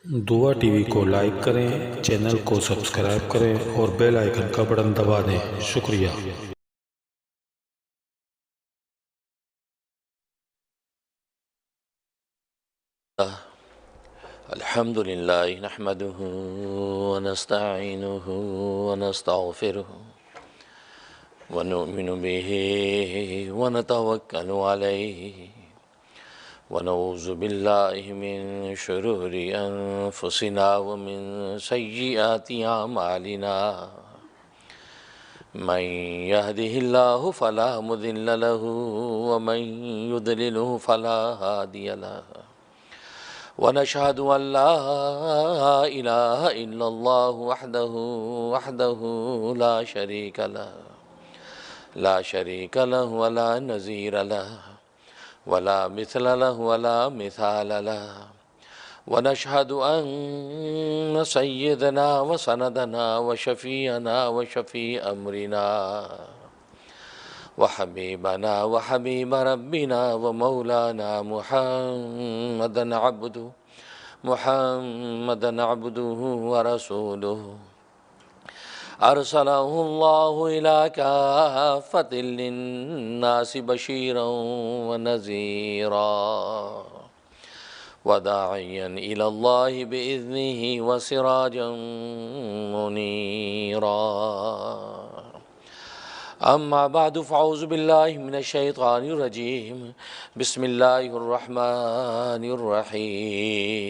دعا T V کو like کریں، چینل کو سبسکرائب کریں اور بیل آئیکن کا بٹن دبا دیں۔ شکریہ۔ الحمد لله نحمده ونستعينه ونستغفره ونؤمن به ونتوكل عليه ونعوذ بالله من شرور أنفسنا ومن سيئات أعمالنا من يهده الله فلا مضل له ومن يضلله فلا هادي له ونشهد أن لا إله إلا الله وحده لا شريك له ولا نظير له ولا مثل له ولا مثال له ونشهد أن سيدنا وسندنا وشفيعنا وشفيع أمرنا وحبيبنا وحبيب ربنا ومولانا محمدا عبده ورسوله أرسله الله إلى كافة للناس بشيرا ونذيرا وداعيا إلى الله بإذنه وسراجا منيرا أما بعد فأعوذ بالله من الشيطان الرجيم بسم الله الرحمن الرحيم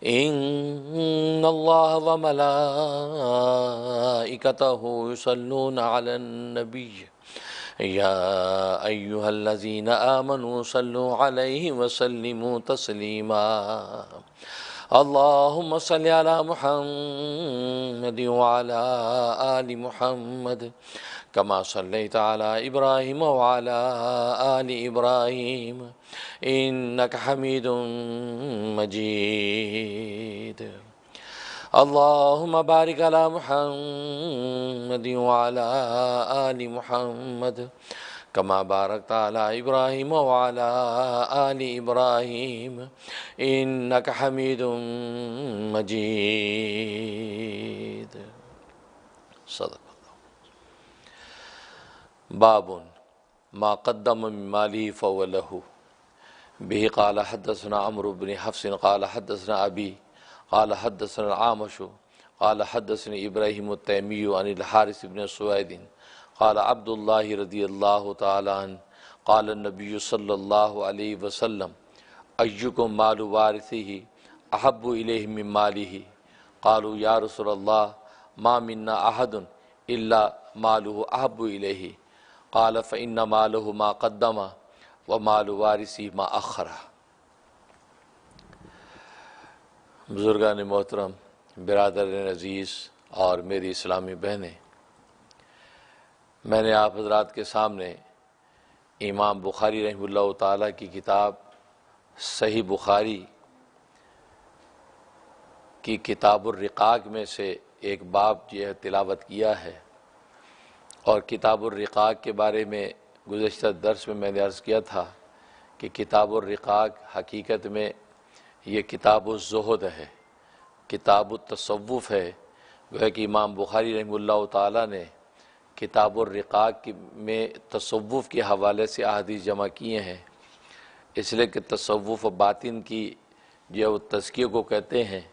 إن الله وملائكته يصلون على النبي يا أيها الذين آمنوا صلوا عليه وسلموا تسليما اللهم صل على محمد وعلى آل محمد كما صليت على إبراهيم وعلى آل إبراهيم إنك حميد مجيد اللهم بارك على محمد وعلى آل محمد كما باركت على إبراهيم وعلى آل إبراهيم إنك حميد مجيد صدق الله باب ما قدم من ماله فهو له به قال حدثنا عمرو بن حفص قال حدثنا أبي قال حدثنا العامش قال حدثني إبراهيم التيمي عن الحارث بن سويد قال عبد الله رضي الله تعالى عنه قال النبي صلى الله عليه وسلم أيكم مال وارثه أحب إليه من ماله قالوا يا رسول الله ما منا أحد إلا ماله أحب إليه قال فإن ماله ما قدم ومال وارثه ما أخر۔ بزرگان محترم، برادران عزیز اور میری اسلامی بہنیں، میں نے آپ حضرات کے سامنے امام بخاری رحمہ اللہ تعالیٰ کی کتاب صحیح بخاری کی کتاب الرقاق میں سے ایک باب جو ہے تلاوت کیا ہے، اور کتاب الرقاق کے بارے میں گزشتہ درس میں نے عرض کیا تھا کہ کتاب الرقاق حقیقت میں یہ کتاب الزہد ہے، کتاب التصوف ہے۔ گویا کہ امام بخاری رحمہ اللہ تعالیٰ نے کتاب الرقاق میں تصوف کے حوالے سے احادیث جمع کیے ہیں، اس لیے کہ تصوف و باطن کی جو تزکیہ کو کہتے ہیں،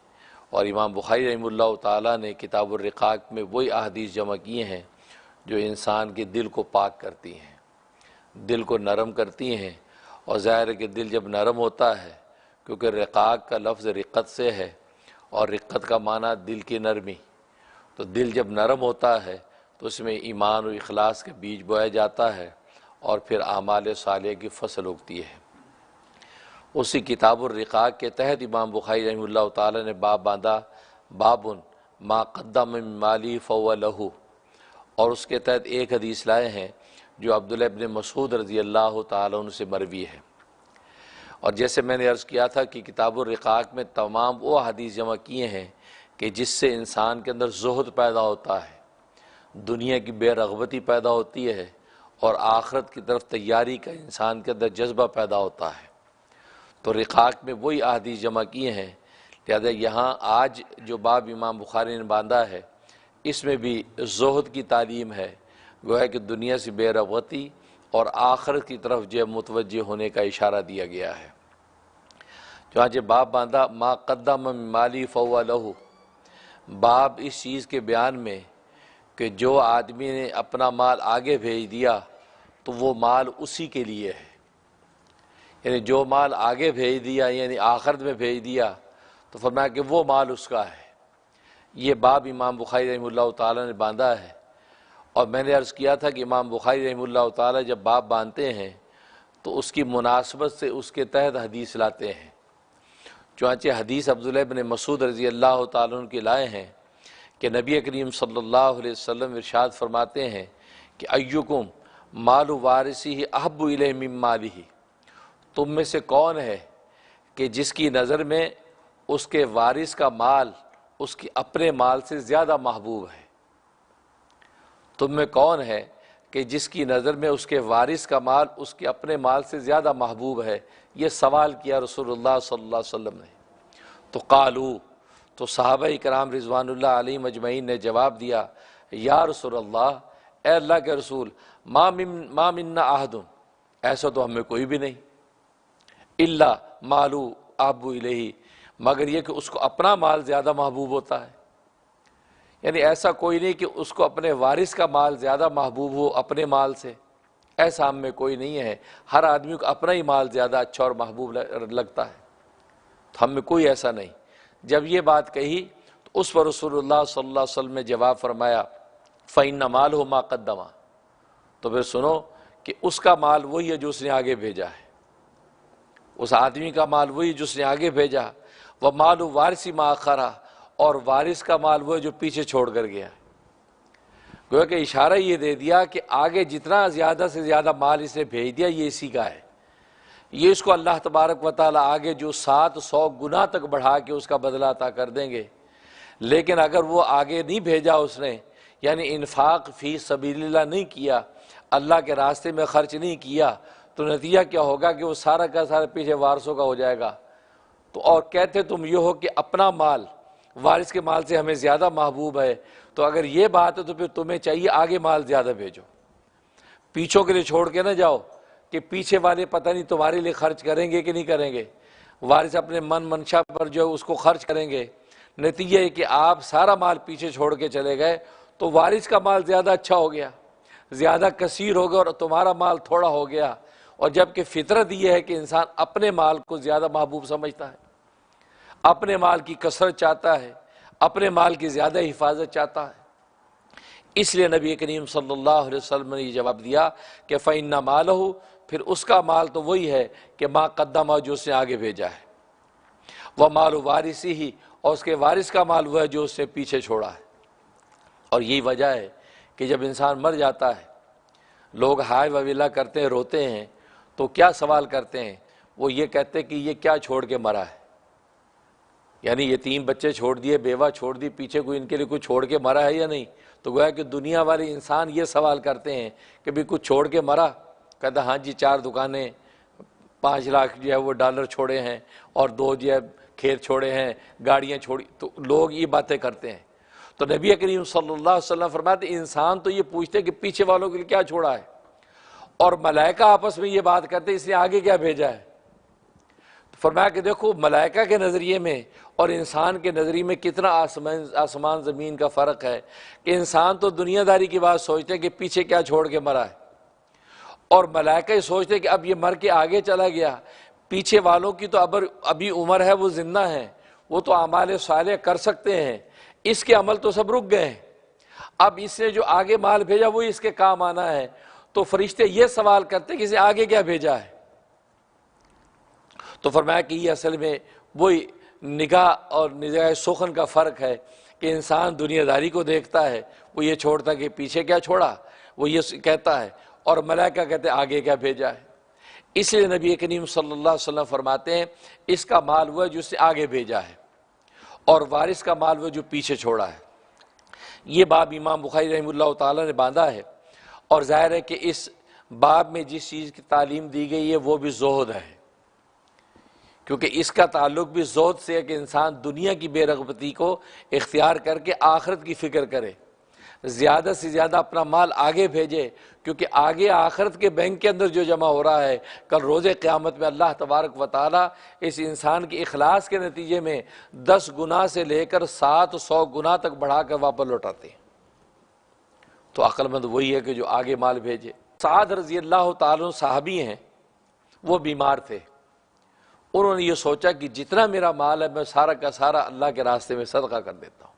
اور امام بخاری رحمہ اللہ تعالیٰ نے کتاب الرقاق میں وہی احادیث جمع کیے ہیں جو انسان کے دل کو پاک کرتی ہیں، دل کو نرم کرتی ہیں۔ اور ظاہر ہے کہ دل جب نرم ہوتا ہے، کیونکہ رقاق کا لفظ رقت سے ہے، اور رقت کا معنی دل کی نرمی، تو دل جب نرم ہوتا ہے تو اس میں ایمان و اخلاص کے بیج بویا جاتا ہے، اور پھر اعمال صالحہ کی فصل اگتی ہے۔ اسی کتاب الرقاق کے تحت امام بخاری رحمہ اللہ تعالیٰ نے باب باندھا، باب ما قدم من مالی فهو له، اور اس کے تحت ایک حدیث لائے ہیں جو عبداللہ ابن مسعود رضی اللہ تعالیٰ عنہ سے مروی ہے۔ اور جیسے میں نے عرض کیا تھا کہ کتاب الرقاق میں تمام وہ حدیث جمع کیے ہیں کہ جس سے انسان کے اندر زہد پیدا ہوتا ہے، دنیا کی بے رغبتی پیدا ہوتی ہے، اور آخرت کی طرف تیاری کا انسان کے اندر جذبہ پیدا ہوتا ہے۔ تو رقاق میں وہی احادیث جمع کیے ہیں، لہذا یہاں آج جو باب امام بخاری نے باندھا ہے اس میں بھی زہد کی تعلیم ہے، گویا کہ دنیا سے بے رغبتی اور آخرت کی طرف جو متوجہ ہونے کا اشارہ دیا گیا ہے۔ چنانچہ باب باندھا ما قدم من مالی فہو لہ، باب اس چیز کے بیان میں کہ جو آدمی نے اپنا مال آگے بھیج دیا تو وہ مال اسی کے لیے ہے، یعنی جو مال آگے بھیج دیا یعنی آخرت میں بھیج دیا تو فرمایا کہ وہ مال اس کا ہے۔ یہ باب امام بخاری رحمہ اللہ تعالیٰ نے باندھا ہے، اور میں نے عرض کیا تھا کہ امام بخاری رحمہ اللہ تعالیٰ جب باب باندھتے ہیں تو اس کی مناسبت سے اس کے تحت حدیث لاتے ہیں۔ چنانچہ حدیث عبداللہ بن مسعود رضی اللہ تعالیٰ عنہ کی لائے ہیں کہ نبی کریم صلی اللہ علیہ وسلم ارشاد فرماتے ہیں کہ ایکم مال وارثہ احب الیہ من مالہ، تم میں سے کون ہے کہ جس کی نظر میں اس کے وارث کا مال اس کے اپنے مال سے زیادہ محبوب ہے؟ تم میں کون ہے کہ جس کی نظر میں اس کے وارث کا مال اس کے اپنے مال سے زیادہ محبوب ہے؟ یہ سوال کیا رسول اللہ صلی اللہ علیہ وسلم نے۔ تو قالو، تو صحابہ کرام رضوان اللہ علیہم اجمعین نے جواب دیا، یا رسول اللہ، اے اللہ کے رسول، ما منا احد، ایسا تو ہم میں کوئی بھی نہیں، الا مالو احب الیہ، مگر یہ کہ اس کو اپنا مال زیادہ محبوب ہوتا ہے، یعنی ایسا کوئی نہیں کہ اس کو اپنے وارث کا مال زیادہ محبوب ہو اپنے مال سے، ایسا ہم میں کوئی نہیں ہے، ہر آدمی کو اپنا ہی مال زیادہ اچھا اور محبوب لگتا ہے، تو ہم میں کوئی ایسا نہیں۔ جب یہ بات کہی تو اس پر رسول اللہ صلی اللہ علیہ وسلم نے جواب فرمایا فَإِنَّ مَالُهُ مَا قَدَّمَ، تو پھر سنو کہ اس کا مال وہی ہے جو اس نے آگے بھیجا ہے، اس آدمی کا مال وہی جو اس نے آگے بھیجا، وَمَالُ وَارِثِ مَا أَخَّرَ، اور وارث کا مال وہ ہے جو پیچھے چھوڑ کر گیا ہے۔ گویا کہ اشارہ یہ دے دیا کہ آگے جتنا زیادہ سے زیادہ مال اس نے بھیج دیا یہ اسی کا ہے، یہ اس کو اللہ تبارک و تعالیٰ آگے جو 700 گنا تک بڑھا کے اس کا بدلہ عطا کر دیں گے۔ لیکن اگر وہ آگے نہیں بھیجا اس نے، یعنی انفاق فی سبیل اللہ نہیں کیا، اللہ کے راستے میں خرچ نہیں کیا، تو نتیجہ کیا ہوگا کہ وہ سارا کا سارا پیچھے وارثوں کا ہو جائے گا۔ تو اور کہتے تم یہ ہو کہ اپنا مال وارث کے مال سے ہمیں زیادہ محبوب ہے، تو اگر یہ بات ہے تو پھر تمہیں چاہیے آگے مال زیادہ بھیجو، پیچھوں کے لیے چھوڑ کے نہ جاؤ کہ پیچھے والے پتہ نہیں تمہارے لیے خرچ کریں گے کہ نہیں کریں گے، وارث اپنے من منشا پر جو ہے اس کو خرچ کریں گے، نتیجہ ہے کہ آپ سارا مال پیچھے چھوڑ کے چلے گئے تو وارث کا مال زیادہ اچھا ہو گیا، زیادہ کثیر ہو گیا، اور تمہارا مال تھوڑا ہو گیا۔ اور جبکہ فطرت یہ ہے کہ انسان اپنے مال کو زیادہ محبوب سمجھتا ہے، اپنے مال کی کثرت چاہتا ہے، اپنے مال کی زیادہ حفاظت چاہتا ہے۔ اس لیے نبی کریم صلی اللہ علیہ وسلم نے یہ جواب دیا کہ فَإِنَّ مَالَهُ، پھر اس کا مال تو وہی ہے کہ ما قدمہ، جو اس نے آگے بھیجا ہے، وَمَالُ وَارِثِهِ، اور اس کے وارث کا مال وہ ہے جو اس نے پیچھے چھوڑا ہے۔ اور یہی وجہ ہے کہ جب انسان مر جاتا ہے لوگ ہائے وویلا کرتے ہیں، روتے ہیں، تو کیا سوال کرتے ہیں؟ وہ یہ کہتے ہیں کہ یہ کیا چھوڑ کے مرا ہے، یعنی یہ 3 بچے چھوڑ دیے، بیوہ چھوڑ دی، پیچھے کوئی ان کے لیے کچھ چھوڑ کے مرا ہے یا نہیں؟ تو گویا کہ دنیا والے انسان یہ سوال کرتے ہیں کہ بھی کچھ چھوڑ کے مرا؟ کہتا ہاں جی 4 دکانیں، 5 لاکھ جو ہے وہ ڈالر چھوڑے ہیں، اور 2 جو ہے کھیت چھوڑے ہیں، گاڑیاں چھوڑی، تو لوگ یہ باتیں کرتے ہیں۔ تو نبی کریم صلی اللہ علیہ وسلم فرماتے انسان تو یہ پوچھتے کہ پیچھے والوں کے لیے کیا چھوڑا ہے، اور ملائکہ آپس میں یہ بات کرتے اس نے آگے کیا بھیجا ہے۔ فرمایا کہ دیکھو ملائکہ کے نظریے میں اور انسان کے نظریے میں کتنا آسمان زمین کا فرق ہے، کہ انسان تو دنیا داری کی بات سوچتے کہ پیچھے کیا چھوڑ کے مرا ہے، اور ملائکہ سوچتے کہ اب یہ مر کے آگے چلا گیا، پیچھے والوں کی تو ابھی عمر ہے، وہ زندہ ہیں، وہ تو اعمال صالح کر سکتے ہیں، اس کے عمل تو سب رک گئے ہیں، اب اس نے جو آگے مال بھیجا وہی اس کے کام آنا ہے۔ تو فرشتے یہ سوال کرتے کہ اسے آگے کیا بھیجا ہے؟ تو فرمایا کہ یہ اصل میں وہی نگاہ اور نگاہ سخن کا فرق ہے کہ انسان دنیا داری کو دیکھتا ہے، وہ یہ چھوڑتا کہ پیچھے کیا چھوڑا، وہ یہ کہتا ہے، اور ملائکہ کہتے ہیں آگے کیا بھیجا ہے۔ اس لیے نبی کریم صلی اللہ علیہ وسلم فرماتے ہیں اس کا مال وہ ہے جو اسے آگے بھیجا ہے، اور وارث کا مال وہ جو پیچھے چھوڑا ہے۔ یہ باب امام بخاری رحمہ اللہ تعالیٰ نے باندھا ہے، اور ظاہر ہے کہ اس باب میں جس چیز کی تعلیم دی گئی ہے وہ بھی زہد ہے، کیونکہ اس کا تعلق بھی زہد سے ہے کہ انسان دنیا کی بے رغبتی کو اختیار کر کے آخرت کی فکر کرے، زیادہ سے زیادہ اپنا مال آگے بھیجے، کیونکہ آگے آخرت کے بینک کے اندر جو جمع ہو رہا ہے کل روز قیامت میں اللہ تبارک و تعالیٰ اس انسان کی اخلاص کے نتیجے میں 10 گنا سے لے کر 700 گنا تک بڑھا کر واپس لوٹاتے ہیں۔ تو عقل مند وہی ہے کہ جو آگے مال بھیجے۔ سعد رضی اللہ تعالیٰ صحابی ہیں، وہ بیمار تھے، انہوں نے یہ سوچا کہ جتنا میرا مال ہے میں سارا کا سارا اللہ کے راستے میں صدقہ کر دیتا ہوں۔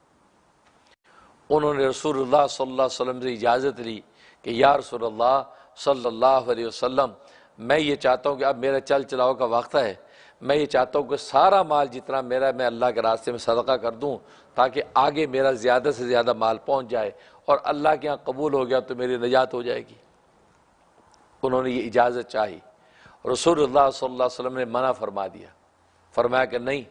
انہوں نے رسول اللہ صلی اللہ علیہ وسلم سے اجازت لی کہ یا رسول اللہ صلی اللہ علیہ وسلم، میں یہ چاہتا ہوں کہ اب میرا چل چلاؤ کا وقت ہے، میں یہ چاہتا ہوں کہ سارا مال جتنا میرا میں اللہ کے راستے میں صدقہ کر دوں تاکہ آگے میرا زیادہ سے زیادہ مال پہنچ جائے، اور اللہ کے ہاں قبول ہو گیا تو میری نجات ہو جائے گی۔ انہوں نے یہ اجازت چاہی، رسول اللہ صلی اللہ علیہ وسلم نے منع فرما دیا، فرمایا کہ نہیں،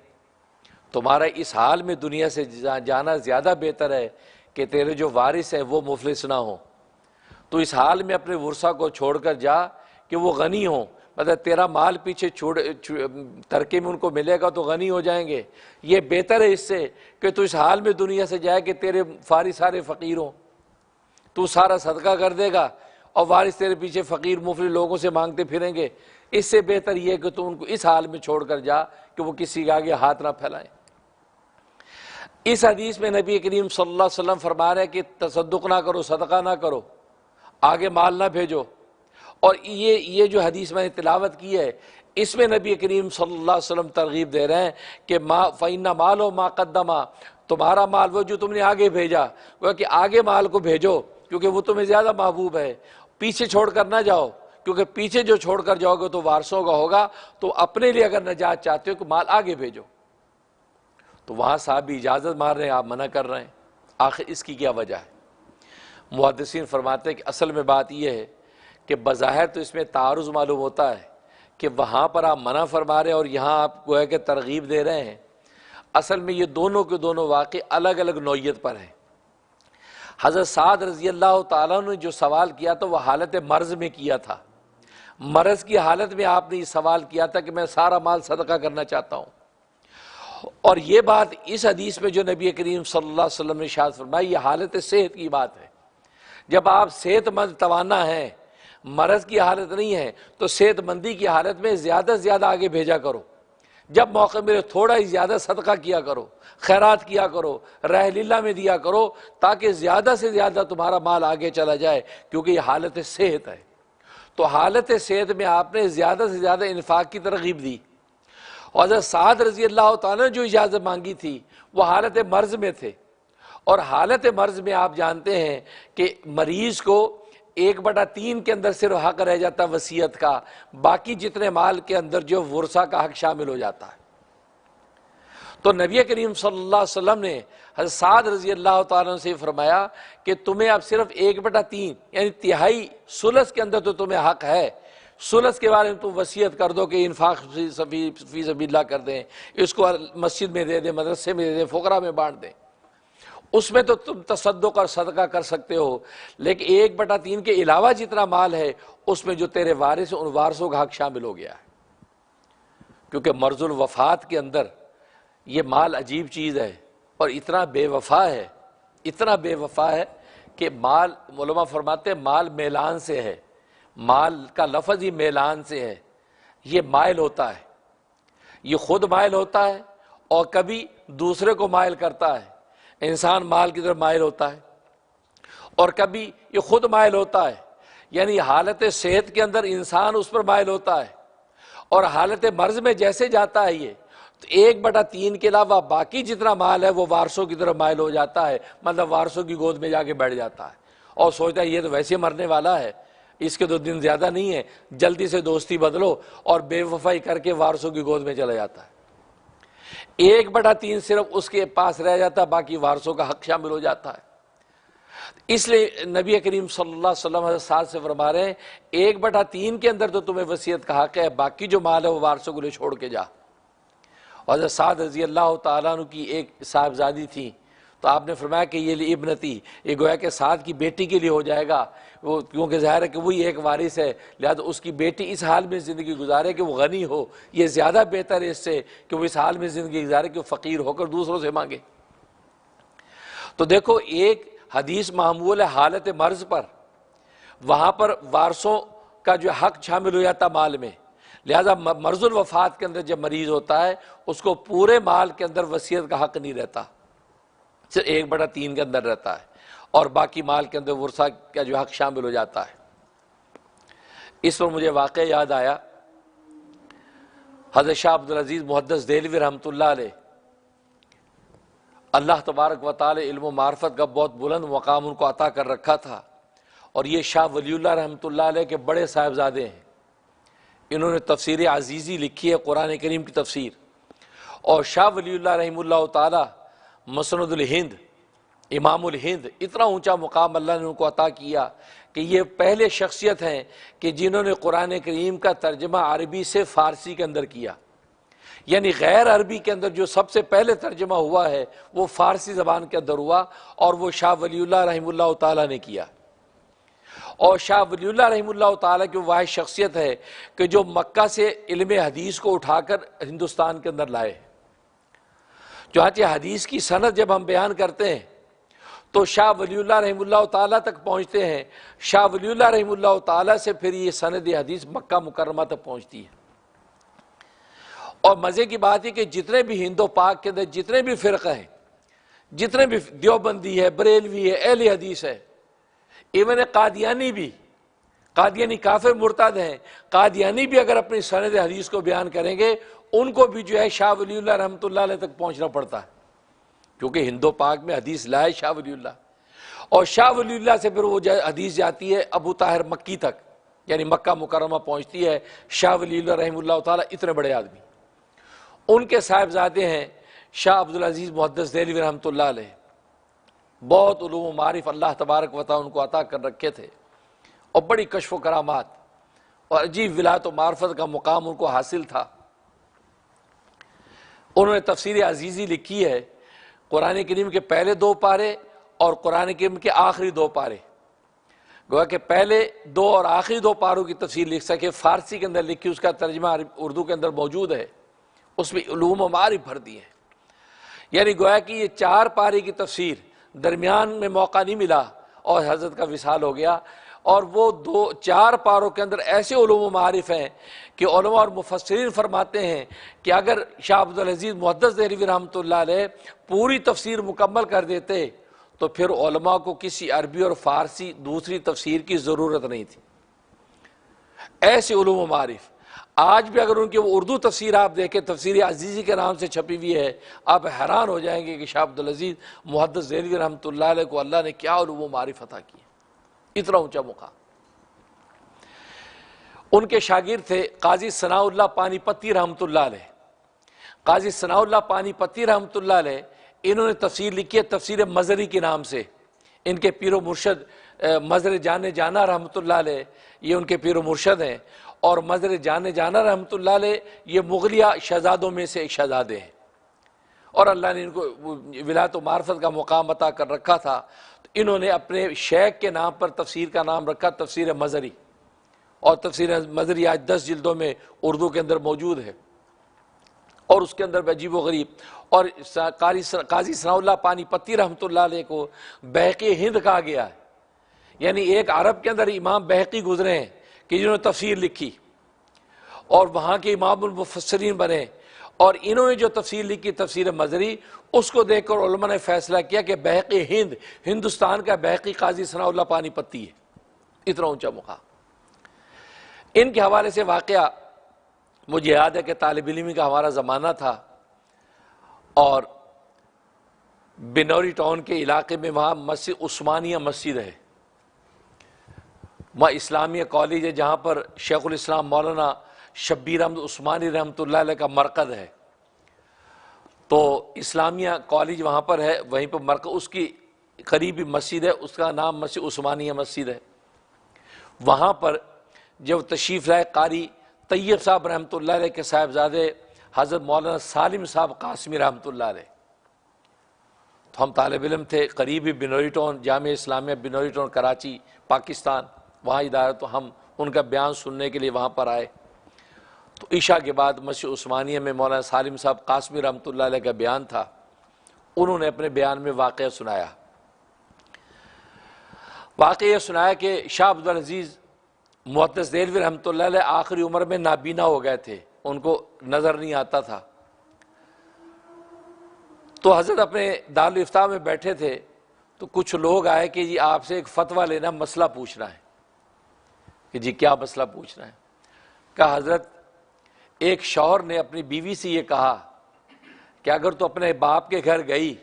تمہارا اس حال میں دنیا سے جانا زیادہ بہتر ہے کہ تیرے جو وارث ہیں وہ مفلس نہ ہوں۔ تو اس حال میں اپنے ورثہ کو چھوڑ کر جا کہ وہ غنی ہوں، مطلب تیرا مال پیچھے ترکے میں ان کو ملے گا تو غنی ہو جائیں گے، یہ بہتر ہے اس سے کہ تو اس حال میں دنیا سے جائے کہ تیرے وارث سارے فقیر ہوں، تو سارا صدقہ کر دے گا اور وارث تیرے پیچھے فقیر مفلس لوگوں سے مانگتے پھریں گے۔ اس سے بہتر یہ ہے کہ تو ان کو اس حال میں چھوڑ کر جا کہ وہ کسی کے آگے ہاتھ نہ پھیلائیں۔ اس حدیث میں نبی کریم صلی اللہ علیہ وسلم فرما رہے ہیں کہ تصدق نہ کرو، صدقہ نہ کرو، آگے مال نہ بھیجو۔ اور یہ جو حدیث میں نے تلاوت کی ہے، اس میں نبی کریم صلی اللہ علیہ وسلم ترغیب دے رہے ہیں کہ فَإِنَّ مَالُ مَا قَدَّمَ، تمہارا مال وہ جو تم نے آگے بھیجا، وہ کہ آگے مال کو بھیجو کیونکہ وہ تمہیں زیادہ محبوب ہے، پیچھے چھوڑ کر نہ جاؤ، کیونکہ پیچھے جو چھوڑ کر جاؤ گے تو وارثوں کا ہوگا، تو اپنے لیے اگر نجات چاہتے ہو کہ مال آگے بھیجو۔ تو وہاں صاحب بھی اجازت مار رہے ہیں، آپ منع کر رہے ہیں، آخر اس کی کیا وجہ ہے؟ محدثین فرماتے ہیں کہ اصل میں بات یہ ہے کہ بظاہر تو اس میں تعارض معلوم ہوتا ہے کہ وہاں پر آپ منع فرما رہے ہیں اور یہاں آپ کو ہے کہ ترغیب دے رہے ہیں، اصل میں یہ دونوں کے دونوں واقع الگ الگ نوعیت پر ہیں۔ حضرت سعد رضی اللہ تعالیٰ نے جو سوال کیا تھا وہ حالت مرض میں کیا تھا، مرض کی حالت میں آپ نے یہ سوال کیا تھا کہ میں سارا مال صدقہ کرنا چاہتا ہوں، اور یہ بات اس حدیث میں جو نبی کریم صلی اللہ علیہ وسلم نے ارشاد فرمائی یہ حالت صحت کی بات ہے۔ جب آپ صحت مند توانا ہیں، مرض کی حالت نہیں ہے، تو صحت مندی کی حالت میں زیادہ سے زیادہ آگے بھیجا کرو، جب موقع ملے تھوڑا ہی زیادہ صدقہ کیا کرو، خیرات کیا کرو، راہ اللہ میں دیا کرو، تاکہ زیادہ سے زیادہ تمہارا مال آگے چلا جائے، کیونکہ یہ حالت صحت ہے۔ تو حالت صحت میں آپ نے زیادہ سے زیادہ انفاق کی ترغیب دی، اور حضرت سعد رضی اللہ تعالیٰ نے جو اجازت مانگی تھی وہ حالت مرض میں تھے، اور حالت مرض میں آپ جانتے ہیں کہ مریض کو 1/3 کے اندر صرف حق رہ جاتا وصیت کا، باقی جتنے مال کے اندر جو ورثہ کا حق شامل ہو جاتا ہے۔ تو نبی کریم صلی اللہ علیہ وسلم نے حضرت سعد رضی اللہ تعالیٰ سے فرمایا کہ تمہیں اب صرف 1/3 یعنی تہائی ثلث کے اندر تو تمہیں حق ہے، ثلث کے بارے میں تم وصیت کر دو کہ انفاق فی سبیل اللہ کر دیں، اس کو مسجد میں دے دیں، مدرسے میں دے دیں، فقراء میں بانٹ دیں، اس میں تو تم تصدق اور صدقہ کر سکتے ہو، لیکن 1/3 کے علاوہ جتنا مال ہے اس میں جو تیرے وارث ہیں ان وارثوں کا حق شامل ہو گیا ہے۔ کیونکہ مرض الوفات کے اندر یہ مال عجیب چیز ہے اور اتنا بے وفا ہے، اتنا بے وفا ہے کہ مال، علماء فرماتے ہیں مال میلان سے ہے، مال کا لفظ ہی میلان سے ہے، یہ مائل ہوتا ہے، یہ خود مائل ہوتا ہے اور کبھی دوسرے کو مائل کرتا ہے، انسان مال کی طرف مائل ہوتا ہے، اور کبھی یہ خود مائل ہوتا ہے، یعنی حالت صحت کے اندر انسان اس پر مائل ہوتا ہے، اور حالت مرض میں جیسے جاتا ہے یہ تو 1/3 کے علاوہ باقی جتنا مال ہے وہ وارثوں کی طرف مائل ہو جاتا ہے، مطلب وارثوں کی گود میں جا کے بیٹھ جاتا ہے اور سوچتا ہے یہ تو ویسے مرنے والا ہے، اس کے تو دن زیادہ نہیں ہے، جلدی سے دوستی بدلو، اور بے وفائی کر کے وارثوں کی گود میں چلا جاتا ہے۔ 1/3 صرف اس کے پاس رہ جاتا ہے، باقی وارثوں کا حق شامل ہو جاتا ہے۔ اس لیے نبی کریم صلی اللہ علیہ وسلم حضرت سعد سے فرما رہے ہیں 1/3 کے اندر تو تمہیں وصیت کا حق ہے، باقی جو مال ہے وہ وارثوں کو لے چھوڑ کے جا۔ اور حضرت سعد رضی اللہ تعالیٰ عنہ کی ایک صاحبزادی تھی، تو آپ نے فرمایا کہ یہ ابنتی، یہ گویا کہ سعد کی بیٹی کے لیے ہو جائے گا، وہ کیونکہ ظاہر ہے کہ وہی ایک وارث ہے، لہذا اس کی بیٹی اس حال میں زندگی گزارے کہ وہ غنی ہو، یہ زیادہ بہتر ہے اس سے کہ وہ اس حال میں زندگی گزارے کہ وہ فقیر ہو کر دوسروں سے مانگے۔ تو دیکھو ایک حدیث معمول ہے حالت مرض پر، وہاں پر وارثوں کا جو حق شامل ہو جاتا مال میں، لہذا مرض الوفات کے اندر جب مریض ہوتا ہے اس کو پورے مال کے اندر وصیت کا حق نہیں رہتا، صرف 1/3 کے اندر رہتا ہے، اور باقی مال کے اندر ورثہ کا جو حق شامل ہو جاتا ہے۔ اس پر مجھے واقعہ یاد آیا، حضرت شاہ عبدالعزیز محدث دہلوی رحمۃ اللہ علیہ، اللہ تبارک و تعالی علم و معرفت کا بہت بلند مقام ان کو عطا کر رکھا تھا، اور یہ شاہ ولی اللہ رحمۃ اللہ علیہ کے بڑے صاحبزادے ہیں۔ انہوں نے تفسیر عزیزی لکھی ہے، قرآن کریم کی تفسیر، اور شاہ ولی اللہ رحمہ اللہ تعالی مسند الہند، امام الہند، اتنا اونچا مقام اللہ نے ان کو عطا کیا کہ یہ پہلے شخصیت ہیں کہ جنہوں نے قرآن کریم کا ترجمہ عربی سے فارسی کے اندر کیا، یعنی غیر عربی کے اندر جو سب سے پہلے ترجمہ ہوا ہے وہ فارسی زبان کے اندر ہوا، اور وہ شاہ ولی اللہ رحمہ اللہ تعالی نے کیا۔ اور شاہ ولی اللہ رحمہ اللہ تعالیٰ کی واحد شخصیت ہے کہ جو مکہ سے علم حدیث کو اٹھا کر ہندوستان کے اندر لائے۔ چنانچہ حدیث کی سند جب ہم بیان کرتے ہیں تو شاہ ولی اللہ رحمہ اللہ تعالیٰ تک پہنچتے ہیں، شاہ ولی اللہ رحمہ اللہ تعالیٰ سے پھر یہ سند حدیث مکہ مکرمہ تک پہنچتی ہے۔ اور مزے کی بات ہے کہ جتنے بھی ہند و پاک کے اندر جتنے بھی فرقہ ہیں، جتنے بھی دیوبندی ہے، بریلوی ہے، اہل حدیث ہے، ایون قادیانی بھی، قادیانی کافر مرتد ہیں، قادیانی بھی اگر اپنی سند حدیث کو بیان کریں گے ان کو بھی جو ہے شاہ ولی اللہ رحمۃ اللہ علیہ تک پہنچنا پڑتا ہے، کیونکہ ہند و پاک میں حدیث لائے شاہ ولی اللہ، اور شاہ ولی اللہ سے پھر وہ حدیث جاتی ہے ابو طاہر مکی تک، یعنی مکہ مکرمہ پہنچتی ہے۔ شاہ ولی اللہ رحمہ اللہ تعالیٰ اتنے بڑے آدمی، ان کے صاحبزادے ہیں شاہ عبدالعزیز محدث دہلوی رحمۃ اللہ علیہ، بہت علوم و معارف اللہ تبارک و تعالیٰ ان کو عطا کر رکھے تھے، اور بڑی کشف و کرامات اور عجیب ولایت و معرفت کا مقام ان کو حاصل تھا۔ انہوں نے تفسیر عزیزی لکھی ہے، قرآن کریم کے پہلے 2 پارے اور قرآن کریم کے آخری 2 پارے، گویا کہ پہلے 2 اور آخری 2 پاروں کی تفسیر لکھ سکے، فارسی کے اندر لکھی، اس کا ترجمہ اردو کے اندر موجود ہے، اس میں علوم و معارف بھر دیے ہیں۔ یعنی گویا کہ یہ 4 پارے کی تفسیر، درمیان میں موقع نہیں ملا اور حضرت کا وصال ہو گیا، اور وہ 4 پاروں کے اندر ایسے علوم و معارف ہیں کہ علماء اور مفسرین فرماتے ہیں کہ اگر شاہ عبدالعزیز محدث دہلوی رحمۃ اللہ علیہ پوری تفسیر مکمل کر دیتے تو پھر علماء کو کسی عربی اور فارسی دوسری تفسیر کی ضرورت نہیں تھی، ایسے علوم و معارف۔ آج بھی اگر ان کی وہ اردو تفسیر آپ دیکھیں، تفسیر عزیزی کے نام سے چھپی ہوئی ہے، آپ حیران ہو جائیں گے کہ شاہ عبدالعزیز محدث دہلوی رحمۃ اللہ علیہ کو اللہ نے کیا علوم و معارف عطا کیے، اتنا اونچا مقام۔ ان کے شاگرد تھے قاضی ثناء اللہ پانی پتی رحمۃ اللہ علیہ۔ قاضی ثناء اللہ پانی پتی رحمۃ اللہ علیہ، انہوں نے تفسیر لکھی ہے تفسیر مزری کے نام سے، ان کے پیر و مرشد مظہر جان جانا رحمۃ اللہ علیہ یہ ان کے پیر و مرشد ہیں، اور مظہر جان جانا رحمۃ اللہ علیہ یہ مغلیہ شہزادوں میں سے ایک شہزادے ہیں، اور اللہ نے ان کو ولایت و معرفت کا مقام عطا کر رکھا تھا۔ تو انہوں نے اپنے شیخ کے نام پر تفسیر کا نام رکھا تفسیر مظہری، اور تفسیر مظہری آج 10 جلدوں میں اردو کے اندر موجود ہے، اور اس کے اندر عجیب و غریب، اور قاضی ثناء اللہ پانی پتی رحمۃ اللہ علیہ کو بحقی ہند کہا گیا ہے، یعنی ایک عرب کے اندر امام بحقی گزرے ہیں کہ جنہوں نے تفسیر لکھی اور وہاں کے امام المفسرین بنے، اور انہوں نے جو تفسیر لکھی تفسیر مظہری، اس کو دیکھ کر علماء نے فیصلہ کیا کہ بحقی ہند، ہندوستان کا بحقی قاضی ثناء اللہ پانی پتی ہے، اتنا اونچا مقام۔ ان کے حوالے سے واقعہ مجھے یاد ہے کہ طالب علمی کا ہمارا زمانہ تھا، اور بنوری ٹاؤن کے علاقے میں وہاں مسجد عثمانیہ مسجد ہے، وہاں اسلامیہ کالج ہے جہاں پر شیخ الاسلام مولانا شبیر احمد عثمانی رحمۃ اللہ علیہ کا مرکز ہے، تو اسلامیہ کالج وہاں پر ہے، وہیں پر مرکز، اس کی قریبی مسجد ہے، اس کا نام مسجد عثمانیہ مسجد ہے۔ وہاں پر جب تشریف لائے قاری طیب صاحب رحمۃ اللہ علیہ کے صاحبزادے حضرت مولانا سالم صاحب قاسمی رحمۃ اللہ علیہ، تو ہم طالب علم تھے، قریبی بنوری ٹاؤن، جامعہ اسلامیہ بنوری ٹاؤن کراچی پاکستان، وہاں ادارہ، تو ہم ان کا بیان سننے کے لیے وہاں پر آئے۔ تو عشاء کے بعد مسجد عثمانیہ میں مولانا سالم صاحب قاسمی رحمۃ اللہ علیہ کا بیان تھا، انہوں نے اپنے بیان میں واقعہ سنایا۔ واقعہ یہ سنایا کہ شاہ عبدالعزیز محدث دہلوی رحمۃ اللہ علیہ آخری عمر میں نابینا ہو گئے تھے، ان کو نظر نہیں آتا تھا۔ تو حضرت اپنے دارالافتاء میں بیٹھے تھے، تو کچھ لوگ آئے کہ جی آپ سے ایک فتویٰ لینا، مسئلہ پوچھنا ہے۔ کہ جی کیا مسئلہ پوچھنا ہے؟ کہا حضرت ایک شوہر نے اپنی بیوی سے یہ کہا کہ اگر تو اپنے باپ کے گھر گئی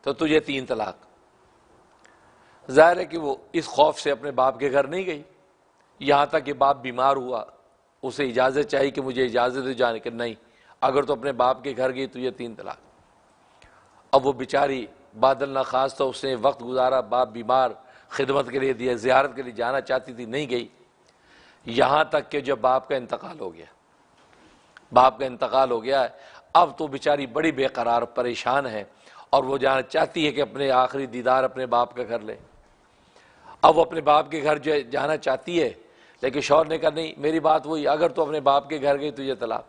تو تجھے 3 طلاق۔ ظاہر ہے کہ وہ اس خوف سے اپنے باپ کے گھر نہیں گئی، یہاں تک کہ باپ بیمار ہوا، اسے اجازت چاہیے کہ مجھے اجازت دے جانے کی، نہیں، اگر تو اپنے باپ کے گھر گئی تو یہ 3 طلاق۔ اب وہ بیچاری بادل ناخواست تھا، اس نے وقت گزارا، باپ بیمار، خدمت کے لیے دیا، زیارت کے لیے جانا چاہتی تھی، نہیں گئی، یہاں تک کہ جب باپ کا انتقال ہو گیا۔ باپ کا انتقال ہو گیا ہے، اب تو بیچاری بڑی بے قرار پریشان ہے، اور وہ جانا چاہتی ہے کہ اپنے آخری دیدار اپنے باپ کا کر لے۔ اب وہ اپنے باپ کے گھر جانا چاہتی ہے، لیکن شوہر نے کہا نہیں، میری بات وہی، اگر تو اپنے باپ کے گھر گئی تو یہ طلاق۔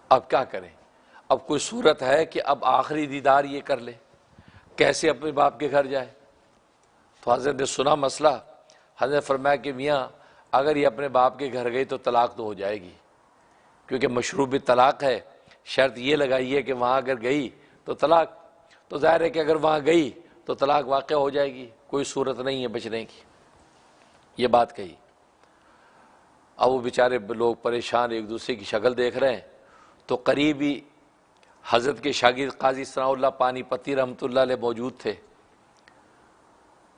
اب کیا کریں؟ اب کوئی صورت ہے کہ اب آخری دیدار یہ کر لے؟ کیسے اپنے باپ کے گھر جائے؟ تو حضرت نے سنا مسئلہ، حضرت نے فرمایا کہ میاں اگر یہ اپنے باپ کے گھر گئی تو طلاق تو ہو جائے گی، کیونکہ مشروب طلاق ہے، شرط یہ لگائی ہے کہ وہاں اگر گئی تو طلاق، تو ظاہر ہے کہ اگر وہاں گئی تو طلاق واقع ہو جائے گی، کوئی صورت نہیں ہے بچنے کی۔ یہ بات کہی۔ اب وہ بیچارے لوگ پریشان ایک دوسرے کی شکل دیکھ رہے ہیں، تو قریبی حضرت کے شاگرد قاضی ثناء اللہ پانی پتی رحمۃ اللہ علیہ موجود تھے۔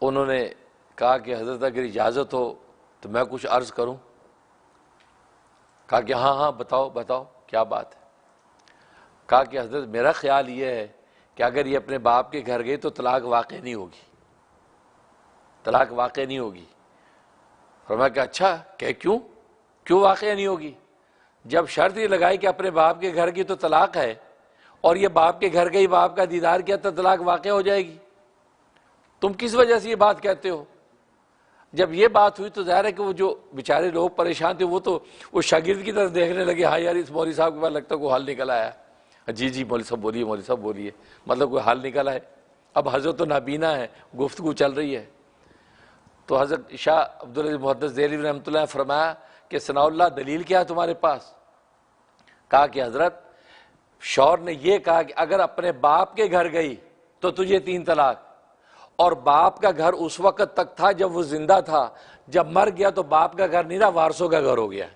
انہوں نے کہا کہ حضرت اگر اجازت ہو تو میں کچھ عرض کروں؟ کہا کہ ہاں ہاں بتاؤ بتاؤ کیا بات ہے؟ کہا کہ حضرت میرا خیال یہ ہے کہ اگر یہ اپنے باپ کے گھر گئی تو طلاق واقع نہیں ہوگی، طلاق واقع نہیں ہوگی۔ فرمایا کہ اچھا کہ کیوں واقع نہیں ہوگی؟ جب شرط یہ لگائی کہ اپنے باپ کے گھر کی تو طلاق ہے، اور یہ باپ کے گھر گئی، باپ کا دیدار کیا تو طلاق واقع ہو جائے گی، تم کس وجہ سے یہ بات کہتے ہو؟ جب یہ بات ہوئی تو ظاہر ہے کہ وہ جو بیچارے لوگ پریشان تھے، وہ تو اس شاگرد کی طرف دیکھنے لگے، ہاں یار اس مولوی صاحب کے پاس لگتا ہے کوئی حل نکل آیا ہے۔ جی جی مولوی صاحب بولیے، مولوی صاحب بولیے، مطلب کوئی حل نکل آئے۔ اب حضرت تو نابینا ہے، گفتگو چل رہی ہے۔ تو حضرت شاہ عبدالعزیز محدث دہلوی رحمۃ اللہ نے فرمایا کہ ثناء اللہ دلیل کیا ہے تمہارے پاس؟ کہا کہ حضرت شوہر نے یہ کہا کہ اگر اپنے باپ کے گھر گئی تو تجھے 3 طلاق، اور باپ کا گھر اس وقت تک تھا جب وہ زندہ تھا، جب مر گیا تو باپ کا گھر نہیں رہا، وارثوں کا گھر ہو گیا۔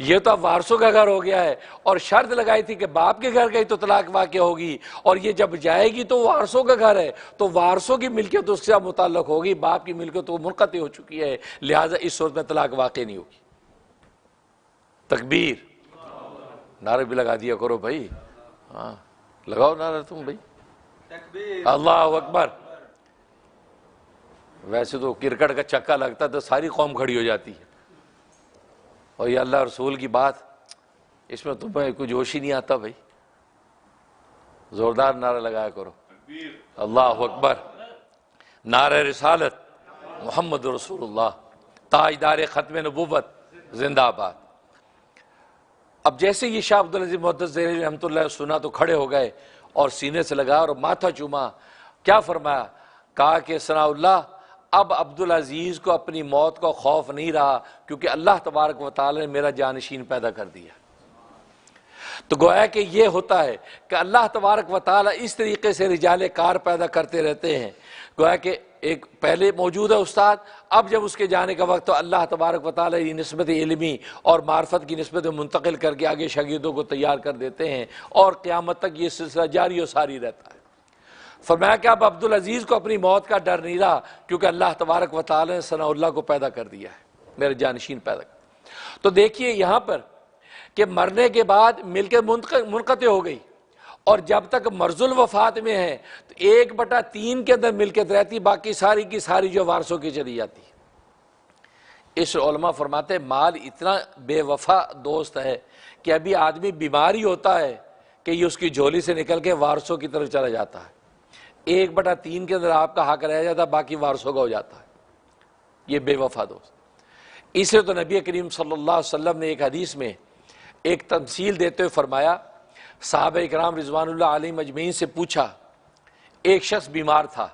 یہ تو اب وارثوں کا گھر ہو گیا ہے، اور شرط لگائی تھی کہ باپ کے گھر گئی تو طلاق واقع ہوگی، اور یہ جب جائے گی تو وارثوں کا گھر ہے، تو وارثوں کی ملکیت اس سے متعلق ہوگی، باپ کی ملکیت تو منقطع ہو چکی ہے، لہٰذا اس صورت میں طلاق واقع نہیں ہوگی۔ تکبیر، نعرہ بھی لگا دیا کرو بھائی، ہاں لگاؤ نعرہ تم بھائی، اللہ اکبر۔ ویسے تو کرکٹ کا چکا لگتا تو ساری قوم کھڑی ہو جاتی ہے، اور یہ اللہ رسول کی بات، اس میں تمہیں کوئی جوش ہی نہیں آتا بھائی۔ زوردار نعرہ لگایا کرو، اللہ اکبر، نعرہ رسالت، محمد رسول اللہ، تاجدار ختم نبوت، زندہ آباد۔ اب جیسے یہ شاہ عبدالعزیز محدث دہلوی رحمۃ اللہ سنا تو کھڑے ہو گئے اور سینے سے لگا اور ماتھا چوما۔ کیا فرمایا؟ کہا کہ ثناء اللہ اب عبدالعزیز کو اپنی موت کا خوف نہیں رہا، کیونکہ اللہ تبارک و تعالی نے میرا جانشین پیدا کر دیا۔ تو گویا کہ یہ ہوتا ہے کہ اللہ تبارک و تعالی اس طریقے سے رجال کار پیدا کرتے رہتے ہیں۔ گویا کہ ایک پہلے موجود ہے استاد، اب جب اس کے جانے کا وقت تو اللہ تبارک و تعالی یہ نسبت علمی اور معرفت کی نسبت منتقل کر کے آگے شاگردوں کو تیار کر دیتے ہیں، اور قیامت تک یہ سلسلہ جاری و ساری رہتا ہے۔ فرمایا کہ اب عبدالعزیز کو اپنی موت کا ڈر نہیں رہا، کیونکہ اللہ تبارک و تعالی نے ثناء اللہ کو پیدا کر دیا ہے، میرے جانشین پیدا کر۔ تو دیکھیے یہاں پر کہ مرنے کے بعد ملکیت منقطع ہو گئی، اور جب تک مرض الوفات میں ہے تو 1/3 کے اندر ملکیت رہتی، باقی ساری کی ساری جو وارثوں کی چلی جاتی۔ اس علماء فرماتے ہیں مال اتنا بے وفا دوست ہے کہ ابھی آدمی بیمار ہی ہوتا ہے کہ یہ اس کی جھولی سے نکل کے وارثوں کی طرف چلا جاتا ہے. 1/3 کے اندر آپ کا حق رہ جاتا ہے، باقی وارثوں کا ہو جاتا ہے. یہ بے وفا دوست. اس لیے تو نبی کریم صلی اللہ علیہ وسلم نے ایک حدیث میں ایک تمثیل دیتے ہوئے فرمایا، صحابہ اکرام رضوان اللہ علیہم اجمعین سے پوچھا، ایک شخص بیمار تھا،